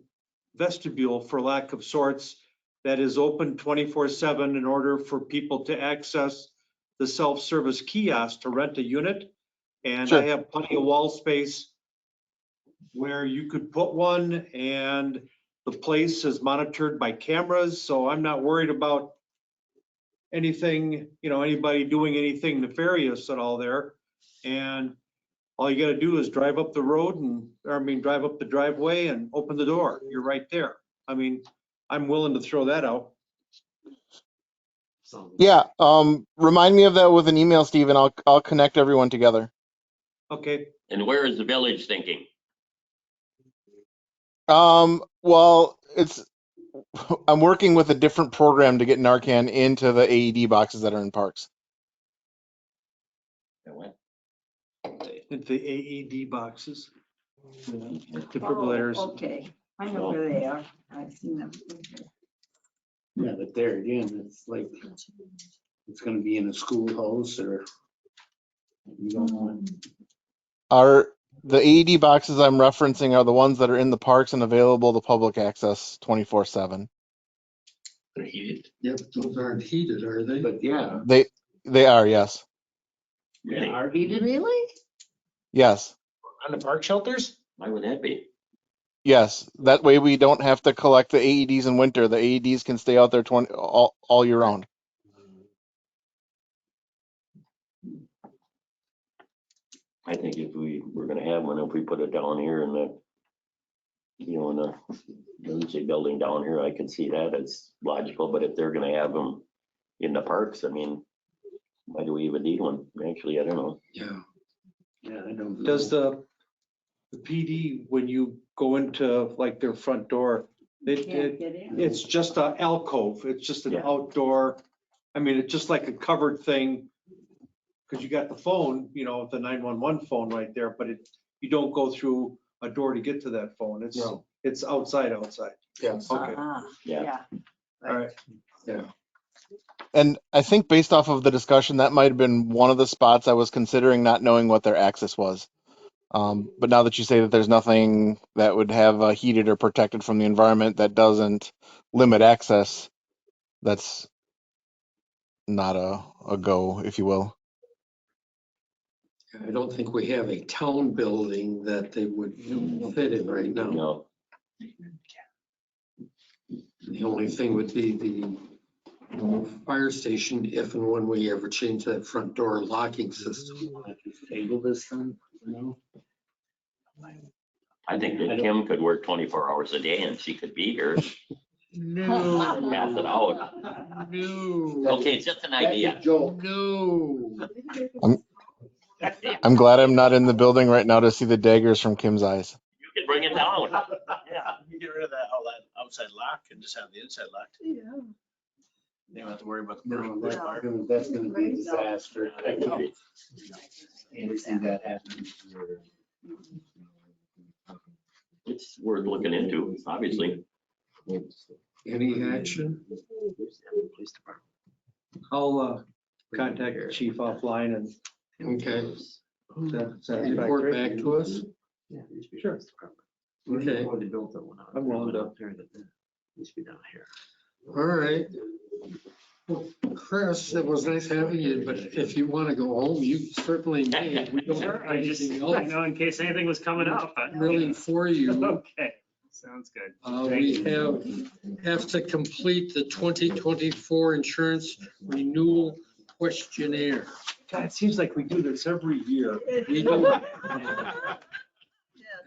vestibule, for lack of sorts, that is open 24/7 in order for people to access the self-service kiosk to rent a unit. And Sure. I have plenty of wall space where you could put one and the place is monitored by cameras, so I'm not worried about anything, anybody doing anything nefarious at all there. And all you gotta do is drive up the road drive up the driveway and open the door. You're right there. I mean, I'm willing to throw that out. Yeah, remind me of that with an email, Steve, and I'll connect everyone together. Okay. And where is the village thinking? Well, I'm working with a different program to get Narcan into the AED boxes that are in parks. Into AED boxes. Oh, Defibrillators. okay, I know where they are. I've seen them. Yeah, but there again, it's like, it's gonna be in a schoolhouse or. You don't want. The AED boxes I'm referencing are the ones that are in the parks and available to public access 24/7. They're heated. Yep, those aren't heated, are they? But yeah. They are, yes. They are heated? Really? Yes. On the park shelters? Why would that be? Yes. That way we don't have to collect the AEDs in winter. The AEDs can stay out there all year round. I think if we were gonna have one, if we put it down here in the, in the emergency building down here, I could see that as logical, but if they're gonna have them in the parks, I mean, why do we even need one? Actually, I don't know. Yeah. Yeah, I don't. Does the PD, when you go into like their front door, Can't get in. it's just an alcove. It's just an Yeah. outdoor, it's just like a covered thing. Because you got the phone, the 911 phone right there, but you don't go through a door to get to that phone. It's outside. Yes. Okay. Yeah. All right. Yeah. And I think based off of the discussion, that might have been one of the spots I was considering, not knowing what their access was. But now that you say that there's nothing that would have heated or protected from the environment that doesn't limit access, that's not a go, if you will. I don't think we have a town building that they would fit in right now. No. The only thing would be the fire station if and when we ever change that front door locking system. Table this then, I think that Kim could work 24 hours a day and she could be here. No. Pass it out. No. Okay, it's just an idea. Joke. No. I'm glad I'm not in the building right now to see the daggers from Kim's eyes. You can bring it down. Yeah, you get rid of all that outside lock and just have the inside locked. Yeah. You don't have to worry about the No, push bar. that's gonna be a disaster. And we see that happen. It's worth looking into, obviously. Any action? I'll contact the chief offline and Okay. satisfactory. Report back to us. Sure. Okay. I'm willing to. All right. Well, Chris, it was nice having you, but if you want to go home, you certainly may. We don't have I just, anything I else know in case anything was coming up. but- really for you. Okay, sounds good. We have to complete the 2024 insurance renewal questionnaire. God, it seems like we do this every year. We do.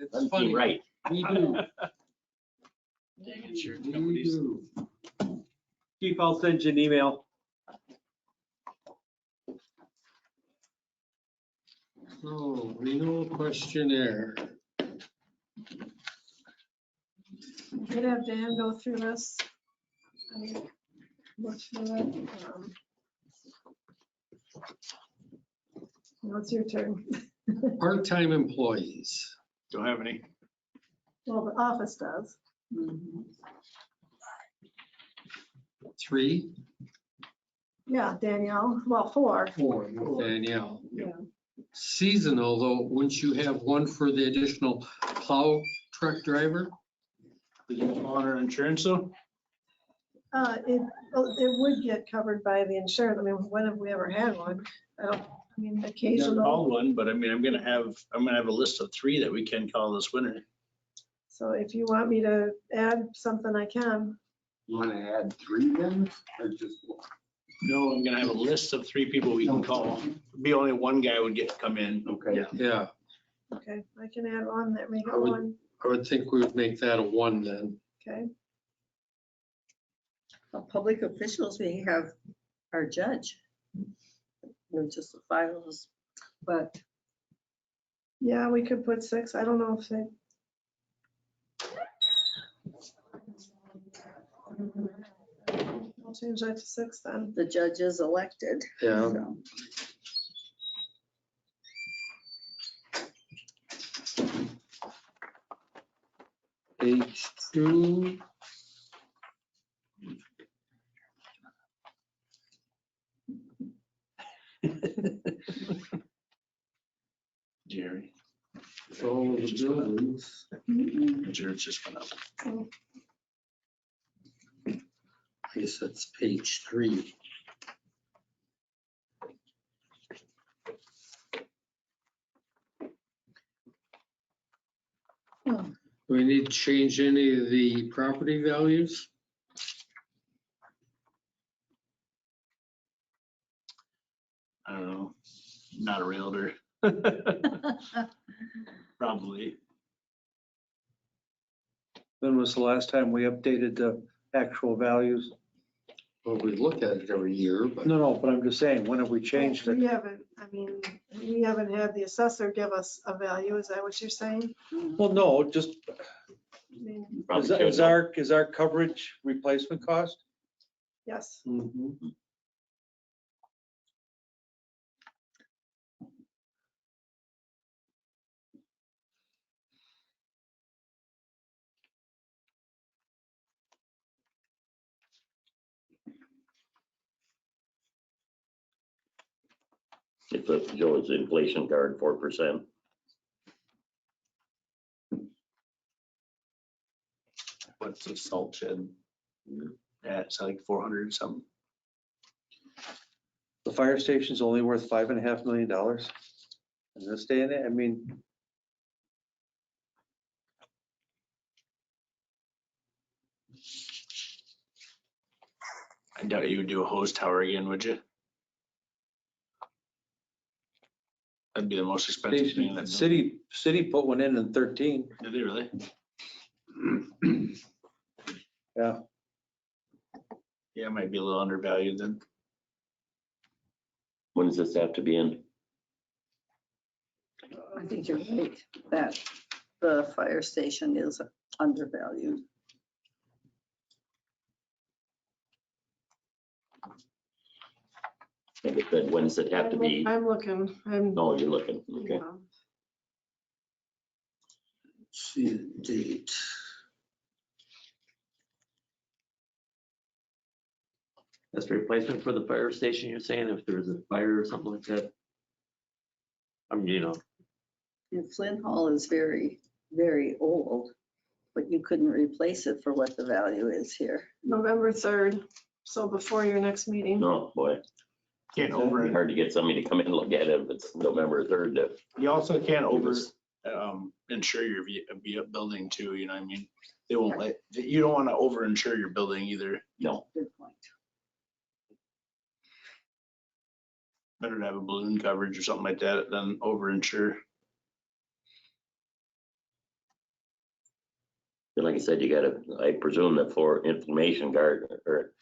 It's Doesn't funny. seem right. We do. Dang insurance We companies. do. Chief, I'll send you an email. So, renewal questionnaire. Could have Dan go through this. Look through it. Now it's your turn. Part-time employees. Don't have any. Well, the office does. 3. Yeah, Danielle, well, 4. 4, Danielle. Yeah. Seasonal, though, wouldn't you have one for the additional plow truck driver? Did you fall under insurance though? It would get covered by the insurance. I mean, when have we ever had one? Never Occasional. called one, but I'm gonna have a list of 3 that we can call this winter. So if you want me to add something, I can. You want to add 3 then, or just one? No, I'm gonna have a list of 3 people we can call. Be only one guy would come in. Okay. Yeah, Okay, I can add one, that make I it would- one, I would think we would make that a 1 then. okay? Public officials, we have our judge. We're just the files, but Yeah, we could put 6, I don't know if they. I'll change that to 6 then. the judge is elected. Yeah. so. Page 2. Jerry. All of the buildings. Jared's just went up. I guess that's page 3. Do we need to change any of the property values? I don't know. Not a realtor. Probably. When was the last time we updated the actual values? Well, we look at it every year, but No, but I'm just saying, when have we changed it? We haven't, I mean, we haven't had the assessor give us a value, is that what you're saying? Well, no, just, I mean, is our coverage replacement cost? yes, It's a Joe's inflation guard, 4%. What's the salt shed? Yeah, it's like 400 or something. The fire station's only worth $5.5 million in this day and age. I mean, I doubt you would do a hose tower again, would you? That'd be the most expensive thing. the city put one in 13. Did they really? Yeah. Yeah, it might be a little undervalued then. When does this have to be in? I think you're right, that the fire station is undervalued. Like I said, when does it have to be? I'm looking, No, you're looking, okay. see the date. That's the replacement for the fire station, you're saying, if there's a fire or something like that? I mean, you know, And Flint Hall is very, very old, but you couldn't replace it for what the value is here. November 3rd, so before your next meeting. No, boy, Can't it'd be hard to get somebody to come in and look at it if it's November 3rd. You also can't insure your building too, you know what I mean? They won't let, you don't want to over insure your building either. No. Good point. Better to have a balloon coverage or something like that than over insure. And like I said, you gotta, I presume that for inflammation guard or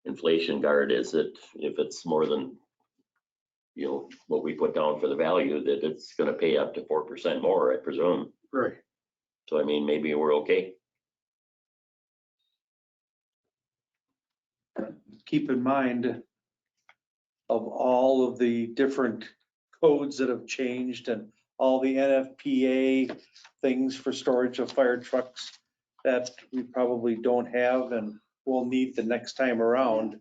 inflation guard is that if it's more than, you know, what we put down for the value, that it's gonna pay up to 4% more, I presume. Right. So I mean, maybe we're okay. Keep in mind of all of the different codes that have changed and all the NFPA things for storage of fire trucks that we probably don't have and will need the next time around.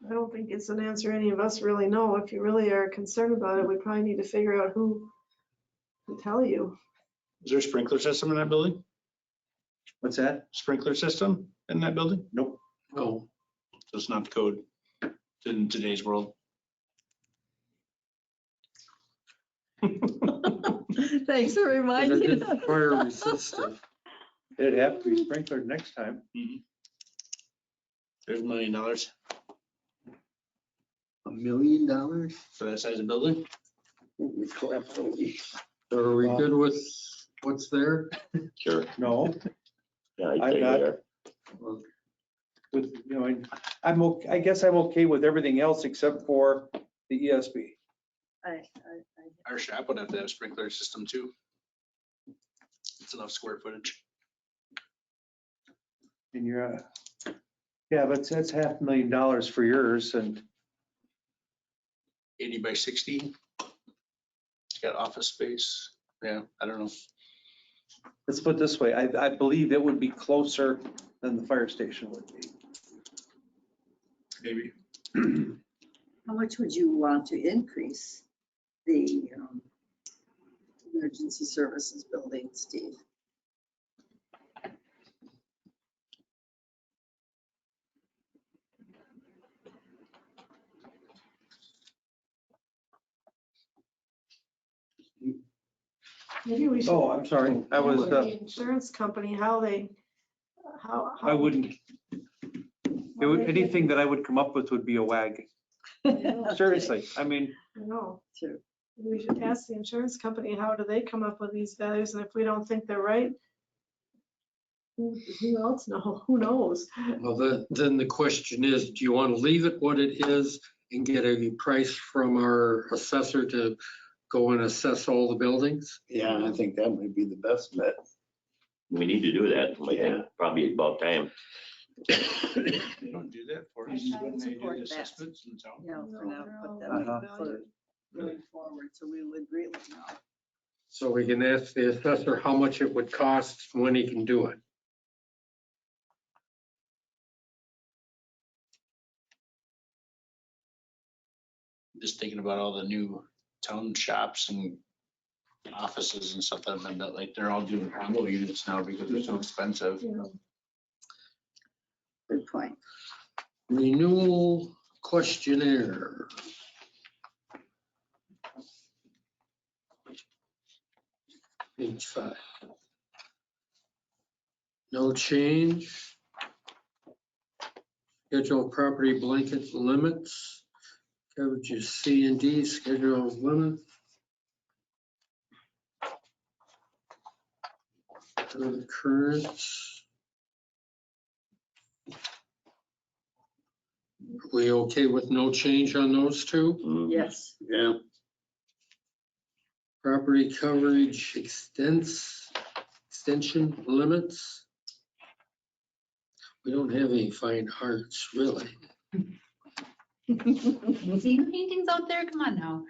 I don't think it's an answer any of us really know. If you really are concerned about it, we probably need to figure out who to tell you. Is there a sprinkler system in that building? What's that? Sprinkler system in that building? Nope. Oh, So it's not the code in today's world. Thanks for It reminding is us. fire resistant. It'd have to be sprinkled next time. There's $1 million $1 million? for that size of building. So are we good with what's there? Sure. No, Yeah, I'd I'm say not. there. with, I guess I'm okay with everything else except for the E ESP. Our shop would have to have a sprinkler system too. It's enough square footage. And you're, yeah, but that's $500,000 for yours and 80 by 60. It's got office space. Yeah, I don't know. let's put it this way, I believe it would be closer than the fire station would be. Maybe. How much would you want to increase the emergency services building, Steve? Maybe we should. Oh, I'm sorry, I was, ask the insurance company, how they, how. I wouldn't, anything that I would come up with would be a wag. Seriously, I mean, No, True. we should ask the insurance company, how do they come up with these values? And if we don't think they're right, who else know? Who knows? Well, then the question is, do you want to leave it what it is and get a price from our assessor to go and assess all the buildings? Yeah, I think that might be the best bet. We need to do that. I think probably about time. They don't do that for us. I Wouldn't they do support the that. assessments and so on? For now, put that Uh-huh. on for going forward, so we would really know. So we can ask the assessor how much it would cost when he can do it. Just thinking about all the new town shops and offices and stuff that have been built, like they're all doing combo units now because they're so expensive. You know, Good point. Renewal questionnaire. Page 5. No change. Schedule of property blanket limits. Coverage is C and D, schedule of limits. Currents. Are we okay with no change on those two? Mhm. Yes. Yeah. Property coverage extension limits. We don't have any fine arts, really. See the paintings out there? Come on now.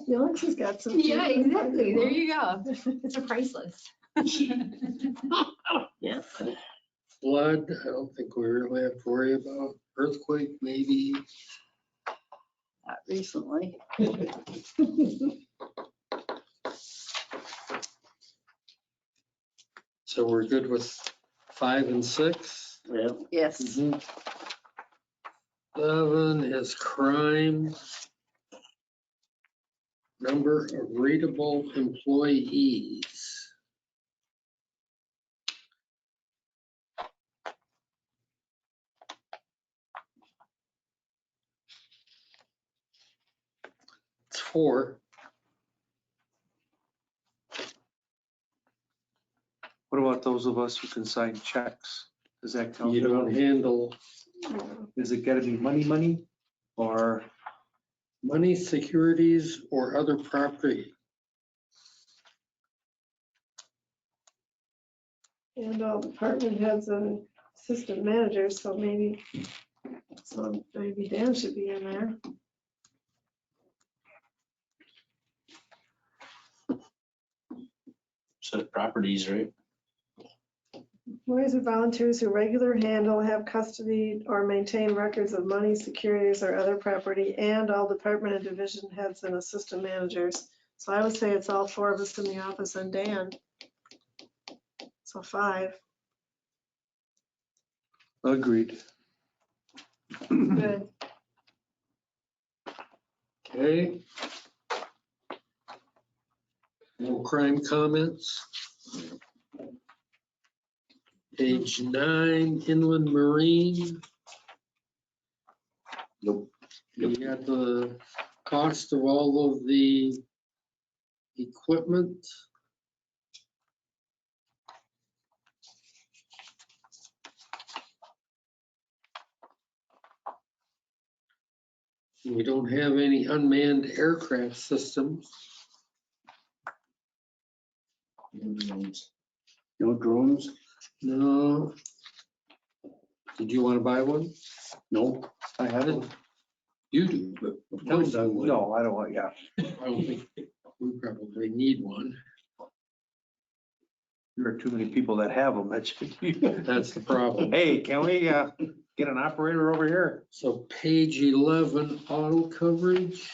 Felix has got some. Yeah, exactly. There you go. It's priceless. Yeah. Flood, I don't think we really have to worry about. Earthquake, maybe. Not recently. So we're good with 5 and 6. Yeah. Yes. 7 is crime. Number of readable employees. It's 4. what about those of us who can sign checks? Does that count? You don't handle Is it gotta be money or? money, securities, or other property. And all department heads and assistant managers, so maybe Dan should be in there. So properties, right? Employees or volunteers who regular handle, have custody, or maintain records of money, securities, or other property, and all department and division heads and assistant managers. So I would say it's all 4 of us in the office and Dan. So 5. Agreed. Good. Okay. No crime comments. Page 9, inland marine. Nope. You got the cost of all of the equipment. We don't have any unmanned aircraft systems. No drones? No. Did you want to buy one? No. I had it. You do, but of course I would. No, I don't want, yeah. I don't think we probably need one. There are too many people that have them. That's That's the problem. Hey, can we get an operator over here? So page 11, auto coverage.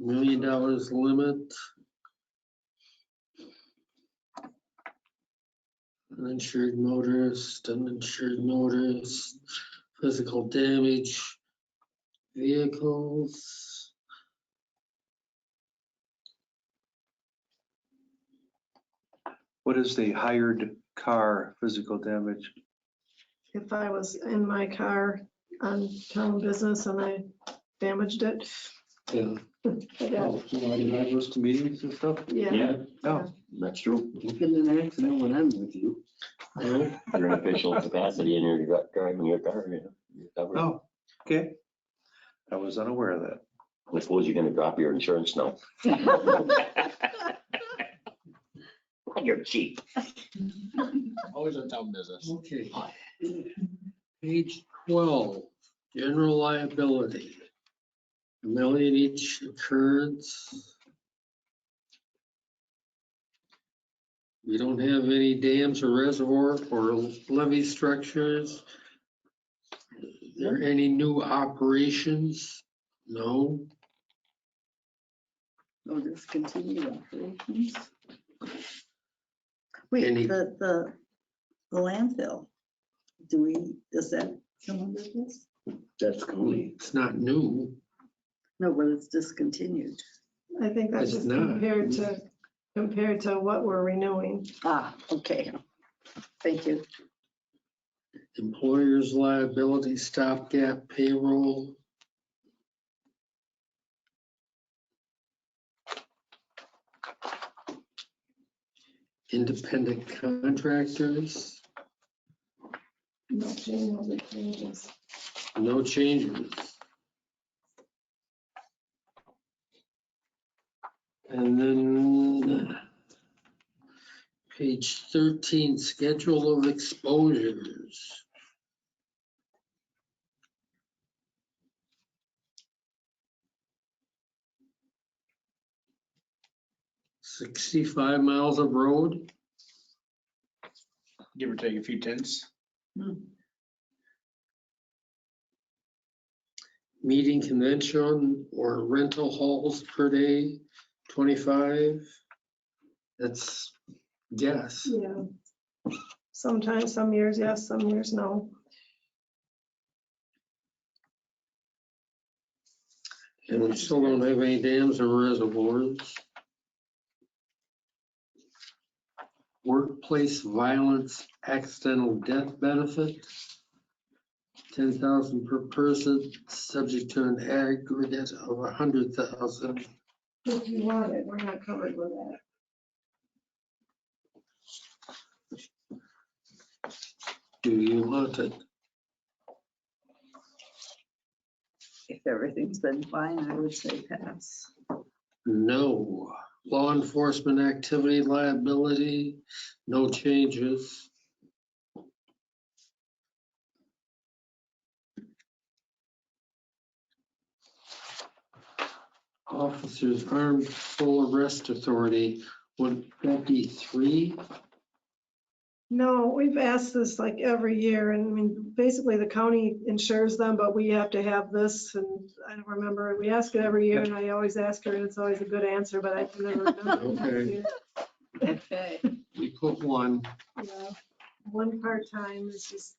$1 million limit. Uninsured motorist, uninsured motorist, physical damage, vehicles. What is the hired car physical damage? If I was in my car on town business and I damaged it. Yeah. Yeah. Drivers to meetings and stuff? Yeah. No, that's true. Look at an accident when I'm with you. You're in official capacity and you're driving your car, you know, you're covered. Oh, okay. I was unaware of that. I suppose you're gonna drop your insurance now. You're cheap. Always on town business. Okay. Page 12, general liability. $1 million each occurrence. We don't have any dams or reservoir or levee structures. Are there any new operations? No. No discontinued operations. Wait, Any- the landfill, does that come under this? That's cool. It's not new. No, but it's discontinued. I think that's It's just not. compared to what we're renewing. Ah, okay. Thank you. Employer's liability, stopgap payroll. Independent contractors, No changes. no changes. And then page 13, schedule of exposures. $65 miles of road. Give or take a few tenths. Meeting convention or rental halls per day, 25. That's guess. Yeah. Sometimes, some years, yes, some years, no. And we still don't have any dams or reservoirs. Workplace violence accidental death benefit, 10,000 per person, subject to an aggregate of 100,000. If you want it, we're not covered with that. Do you want it? If everything's been fine, I would say pass. No. Law enforcement activity liability, no changes. Officers armed full arrest authority, would that be 3? No, we've asked this like every year, and I mean, basically the county insures them, but we have to have this, and I don't remember, we ask it every year, and I always ask her, and it's always a good answer, but I can never remember. Okay. Okay. We put 1. Yeah. One part-time is just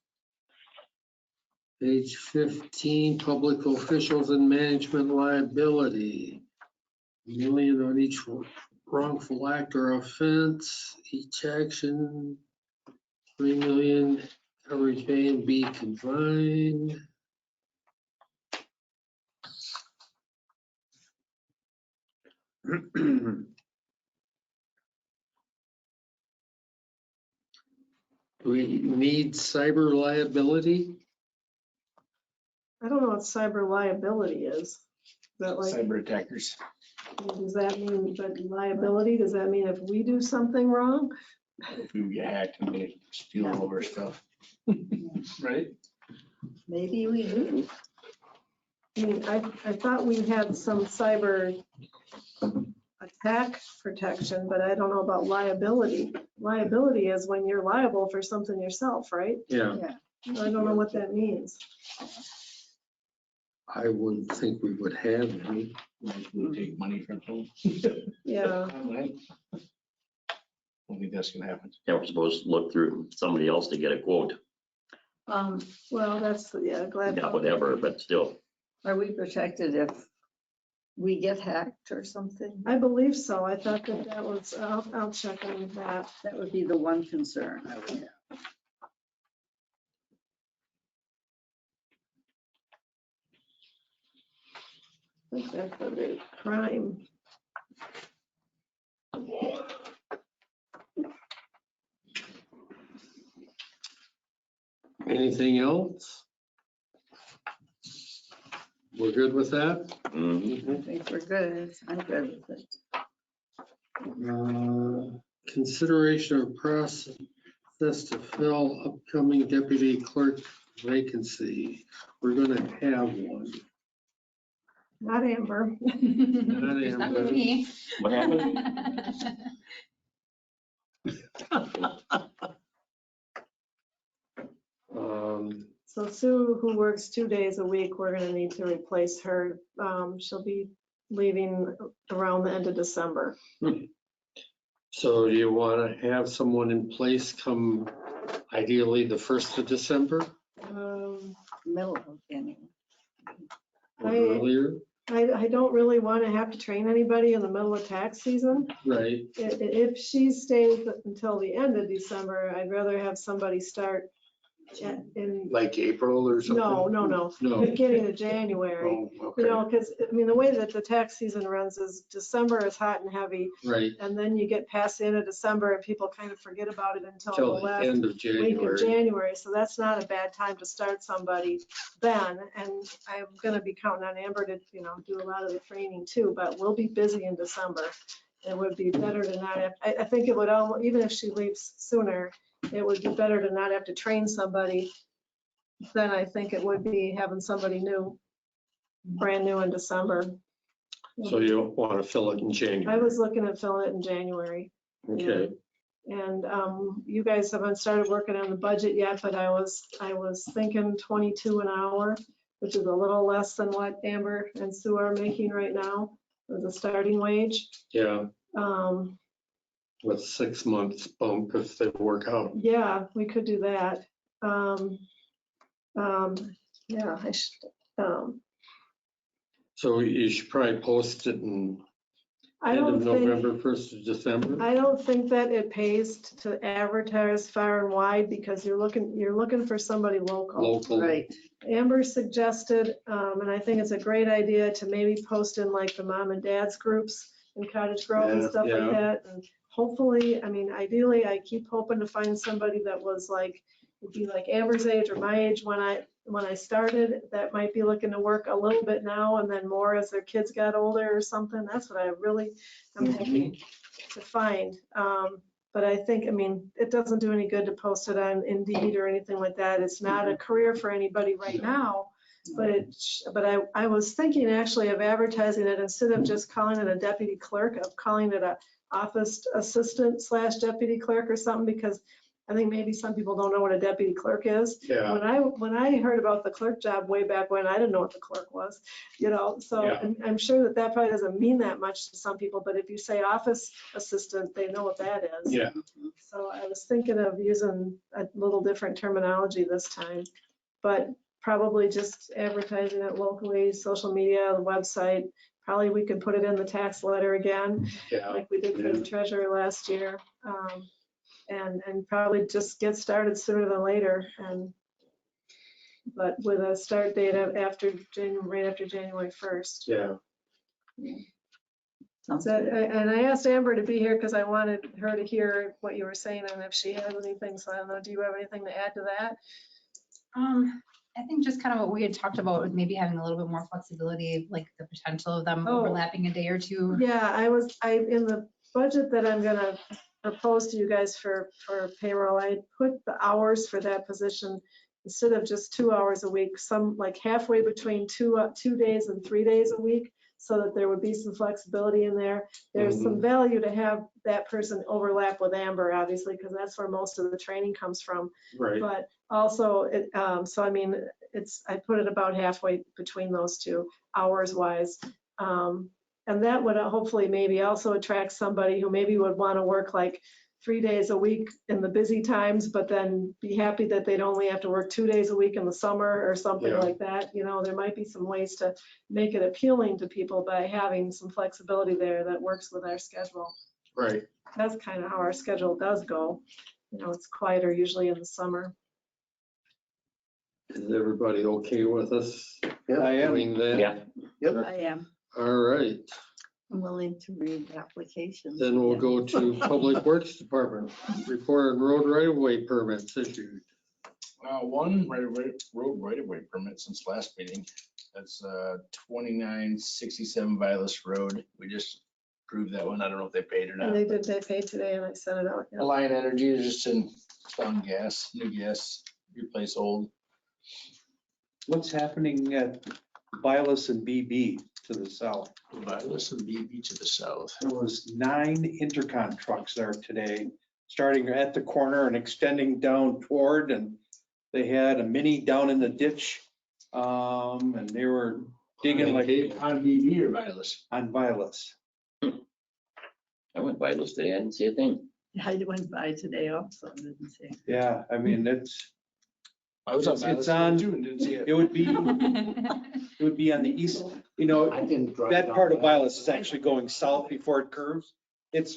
Page 15, public officials and management liability. $1 million on each wrongful act or offense, each action, 3 million, coverage A and B combined. Do we need cyber liability? I don't know what cyber liability is. Is that like, Cyber attackers. does that mean, but liability, does that mean if we do something wrong? If we get hacked and they steal all of our stuff. Right? Maybe we do. I mean, I thought we had some cyber attack protection, but I don't know about liability. Liability is when you're liable for something yourself, right? Yeah, I don't know what that means. I wouldn't think we would have any. We take money from them. Yeah. I don't think that's gonna happen. Yeah, we're supposed to look through somebody else to get a quote. Well, that's, yeah, glad. Yeah, whatever, but still. Are we protected if we get hacked or something? I believe so. I thought that was, I'll check on that. That would be the one concern I would have. I think that's under crime. Anything else? We're good with that? Mhm. I think we're good. I'm good with it. Consideration of process to fill upcoming deputy clerk vacancy. We're gonna have one. Not Amber. Not Not Amber. with me. What happened? So Sue, who works 2 days a week, we're gonna need to replace her. She'll be leaving around the end of December. So do you want to have someone in place come ideally the 1st of December Middle of January. or earlier? I don't really want to have to train anybody in the middle of tax season. Right, If she stays until the end of December, I'd rather have somebody start in, Like April or something? no, beginning of January. Oh, You okay. know, because, I mean, the way that the tax season runs is December is hot and heavy, right. and then you get past the end of December and people kind of forget about it until Till the the last end of week of January. January. So that's not a bad time to start somebody then. And I'm gonna be counting on Amber to, you know, do a lot of the training too, but we'll be busy in December. It would be better to not have, I think it would, even if she leaves sooner, it would be better to not have to train somebody than I think it would be having somebody new, brand new in December. So you don't want to fill it in I January? was looking at filling it in January. Okay, And you guys haven't started working on the budget yet, but I was thinking 22 an hour, which is a little less than what Amber and Sue are making right now as a starting wage. yeah, Um, with 6 months bump if they work out. Yeah, we could do that. Yeah, I should. So you should probably post it in I end don't of think. November, 1st of December. I don't think that it pays to advertise far and wide because you're looking for somebody local. Local. Right. Amber suggested, and I think it's a great idea to maybe post in like the mom and dad's groups in Cottage Grove and Yeah, stuff yeah. like that. And hopefully, I mean, ideally, I keep hoping to find somebody that was like, would be like Amber's age or my age when I started, that might be looking to work a little bit now and then more as their kids got older or something. That's what I really am hoping to find. But I think, I mean, it doesn't do any good to post it on Indeed or anything like that. It's not a career for anybody right now. But I was thinking actually of advertising it instead of just calling it a deputy clerk, of calling it a office assistant / deputy clerk or something, because I think maybe some people don't know what a deputy clerk is. Yeah. When I heard about the clerk job way back when, I didn't know what the clerk was, you know, so Yeah. I'm sure that probably doesn't mean that much to some people, but if you say office assistant, they know what that is. Yeah. So I was thinking of using a little different terminology this time, but probably just advertising it locally, social media, the website. Probably we could put it in the tax letter again, Yeah. like we did for the treasurer last year. And probably just get started sooner than later. But with a start date of right after January 1st. Yeah. And I asked Amber to be here because I wanted her to hear what you were saying and if she has anything. So I don't know, do you have anything to add to that? I think just kind of what we had talked about, with maybe having a little bit more flexibility, like the potential of them overlapping a day or two. Yeah, in the budget that I'm gonna propose to you guys for payroll, I put the hours for that position instead of just 2 hours a week, some like halfway between 2 days and 3 days a week, so that there would be some flexibility in there. There's some value to have that person overlap with Amber, obviously, because that's where most of the training comes from. Right. But also, so I mean, I put it about halfway between those two, hours wise. And that would hopefully maybe also attract somebody who maybe would want to work like 3 days a week in the busy times, but then be happy that they'd only have to work 2 days a week in the summer or something like that. You know, there might be some ways to make it appealing to people by having some flexibility there that works with our schedule. Right. That's kind of how our schedule does go. You know, it's quieter usually in the summer. Is everybody okay with us I am. doing that? Yeah. I am. All right, I'm willing to read applications. then we'll go to Public Works Department. Report on road right-of-way permits issued. One road right-of-way permit since last meeting. That's 2967 Vilas Road. We just approved that one. I don't know if they paid or And not. they paid today and I sent it out. Yeah. Alliant Energy is just installing gas, new gas, replace old. What's happening at Vilas and BB to the south? Vilas and BB to the south. There was 9 Intercon trucks there today, starting at the corner and extending down toward, and they had a mini down in the ditch. And they were digging like On BB or Vilas? on Vilas. I went by those today, I didn't see a thing. I went by today also, I didn't see. Yeah, I mean, I was on It's Vilas on- too and didn't see it. it would be on the east, you know, I didn't drive that down part of Vilas is actually going south before it curves. It's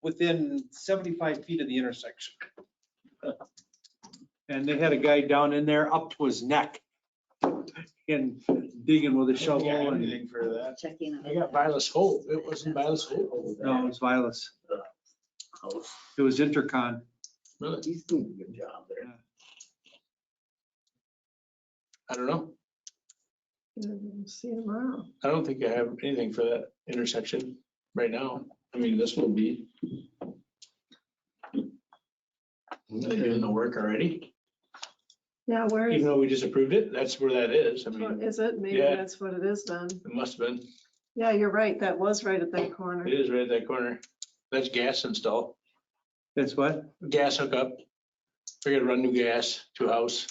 within 75 feet of the intersection. And they had a guy down in there up to his neck and digging with a I didn't shovel get and, anything for that. Checking. I got Vilas Hope. It wasn't Vilas Hope. no, it was Vilas. It was Intercon. Really? He's doing a good job there. I don't know. See you tomorrow. I don't think I have anything for that intersection right now. I mean, this will be. They're doing the work already, Yeah, where even is, though we just approved it. That's where that is. I what mean, is it? Maybe yeah. that's what it is then. it must have been. Yeah, you're right. That was right at that corner. It is right at that corner. That's gas install, That's what? gas hookup. We're gonna run new gas to a house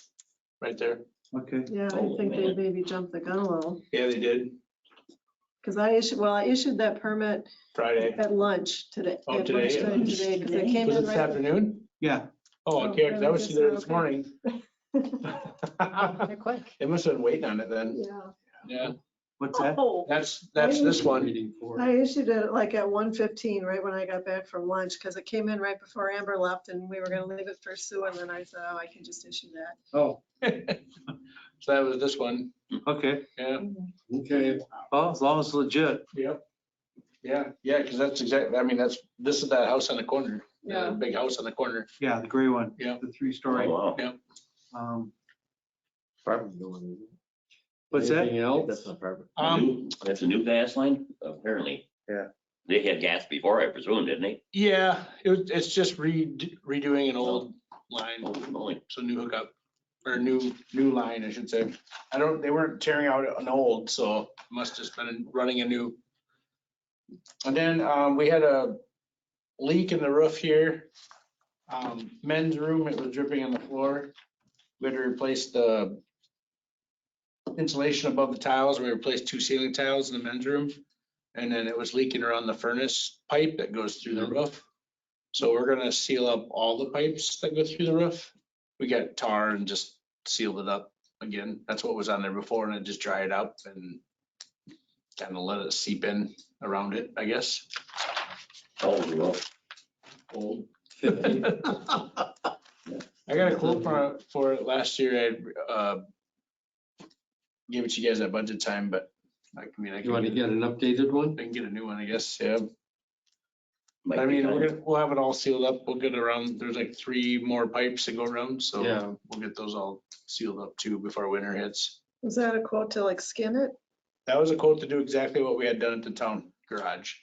right there. Okay. Yeah, I think they maybe jumped the gun a little. Yeah, they did Because I issued that permit Friday. at lunch today. Oh, at today? lunchtime today, because it came Was it in this right. afternoon? Yeah. Oh, Oh, okay, 'cause I then I was guess there they're this okay. morning. They're quick. They must have been waiting on it then. Yeah. Yeah, What's that? Oh, that's this one. Waiting for. I issued it like at 1:15, right when I got back from lunch, because it came in right before Amber left and we were gonna leave it for Sue, and then I said, oh, I can just issue that. Oh, So that was this one. okay. Yeah. Okay, Well, as long as it's legit. Yep. Yeah, because that's exactly, I mean, this is that house on the corner. Yeah. The big house on the corner. Yeah, the gray one. Yeah. The 3-story. Oh, wow. Um, Apartment building. What's that? anything else? That's not apartment. That's a new gas line, apparently. Yeah. They had gas before, I presume, didn't they? Yeah, it's just redoing an old line, Holy moly. so new hookup, or new line, I should say. They weren't tearing out an old, so must just been running a new. And then we had a leak in the roof here. Men's room, it was dripping on the floor. We had to replace the insulation above the tiles. We replaced 2 ceiling tiles in the men's room. And then it was leaking around the furnace pipe that goes through the roof. So we're gonna seal up all the pipes that go through the roof. We got tar and just sealed it up. again. That's what was on there before, and it just dried up and kind of let it seep in around it, I guess. Oh, well, Old. I got a quote for it last year. I gave it to you guys at budget time, but I mean, I You want to can get an updated one? get a new one, I guess, yeah. might I be mean, time. we'll have it all sealed up. We'll get around, there's like 3 more pipes to go around, so Yeah. we'll get those all sealed up too before winter hits. Was that a quote to like skin it? That was a quote to do exactly what we had done at the town garage.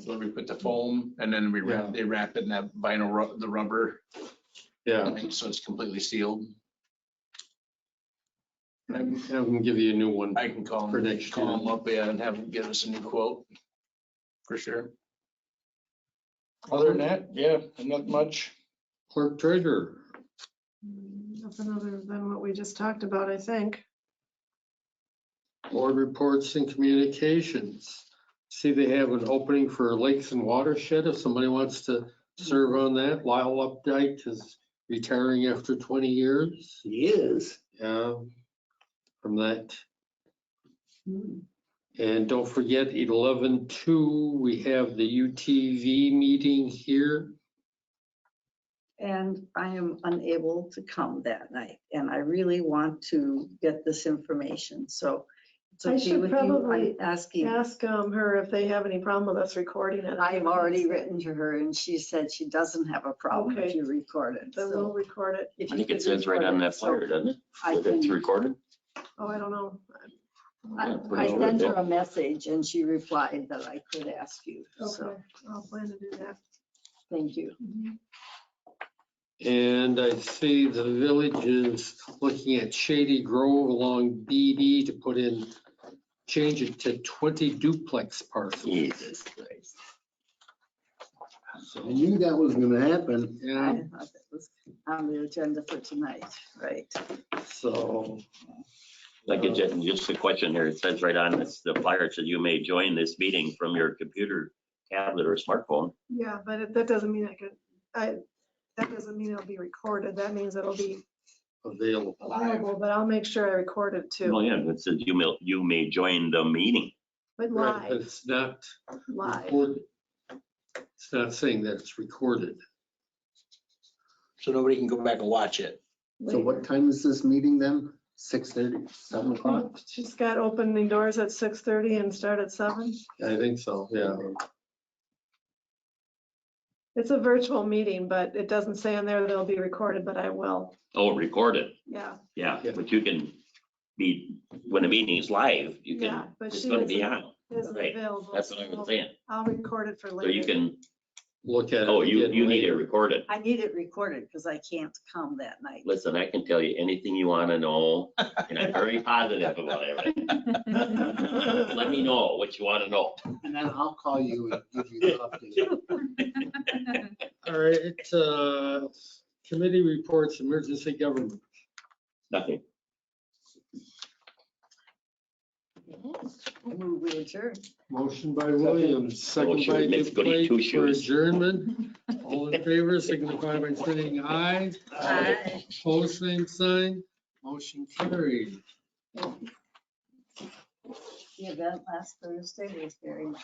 Where we put the foam and then they wrap it in that vinyl, the rubber, Yeah, so it's completely sealed. have them give you a new one. I can call For them, next call year. them up, yeah, and have them give us a new quote. For sure. Other than that, yeah, not much. Clerk treasurer. Nothing other than what we just talked about, I think. Board reports and communications. See, they have an opening for Lakes and Watershed. If somebody wants to serve on that, Lyle Updike is retiring after 20 years. He is. Yeah, from that. And don't forget, 11/2, we have the UTV meeting here. And I am unable to come that night, and I really want to get this information, so it's I okay should with you. I'm probably asking. Ask her if they have any problem with us recording it. I've already written to her, and she said she doesn't have a problem if Okay. you record it. Then we'll So record it. if I you think it could says right record on it, that so flyer, doesn't it? I That it's can- recorded. Oh, I don't know. I pretty sure sent it her did. a message, and she replied that I could ask you. So Okay, I'll plan to do that. thank you. And I see the village is looking at Shady Grove along BD to put in, change it to 20 duplex parcels. Jesus Christ. I knew that was gonna happen. Yeah, I thought that was on the agenda for tonight, right? so. Like, just a question here. It says right on this, the flyer, it says you may join this meeting from your computer, tablet, or smartphone. Yeah, but that doesn't mean that doesn't mean it'll be recorded. That means it'll be Available. available, but I'll make sure I record it Well, too. yeah, it says you may join the meeting. But Right, but live, it's not live. recorded. It's not saying that it's recorded. So nobody can go back and watch it. So what time is this meeting then? 6:30, 7 o'clock? She's got opening doors at 6:30 and start at 7. I think so, yeah. It's a virtual meeting, but it doesn't say on there they'll be recorded, but I will. Oh, recorded. Yeah, Yeah, but you can be, when the meeting's live, you yeah, can, but it's she gonna be isn't on. isn't Right. available. That's what I was so saying. I'll record it for So later. you can, Look at it. oh, you again need it later. recorded. I need it recorded because I can't come that night. Listen, I can tell you anything you want to know, and I'm very positive about everything. Let me know what you want to know. And then I'll call you and give you the update. All right, committee reports, emergency government. Nothing. I move we adjourn. Motion by Williams, second Motion by makes goody Duplain two for shoes. adjournment. All in favor, signify by saying aye. Aye. Opposed, same sign. Motion carried. The event last Thursday was very nice.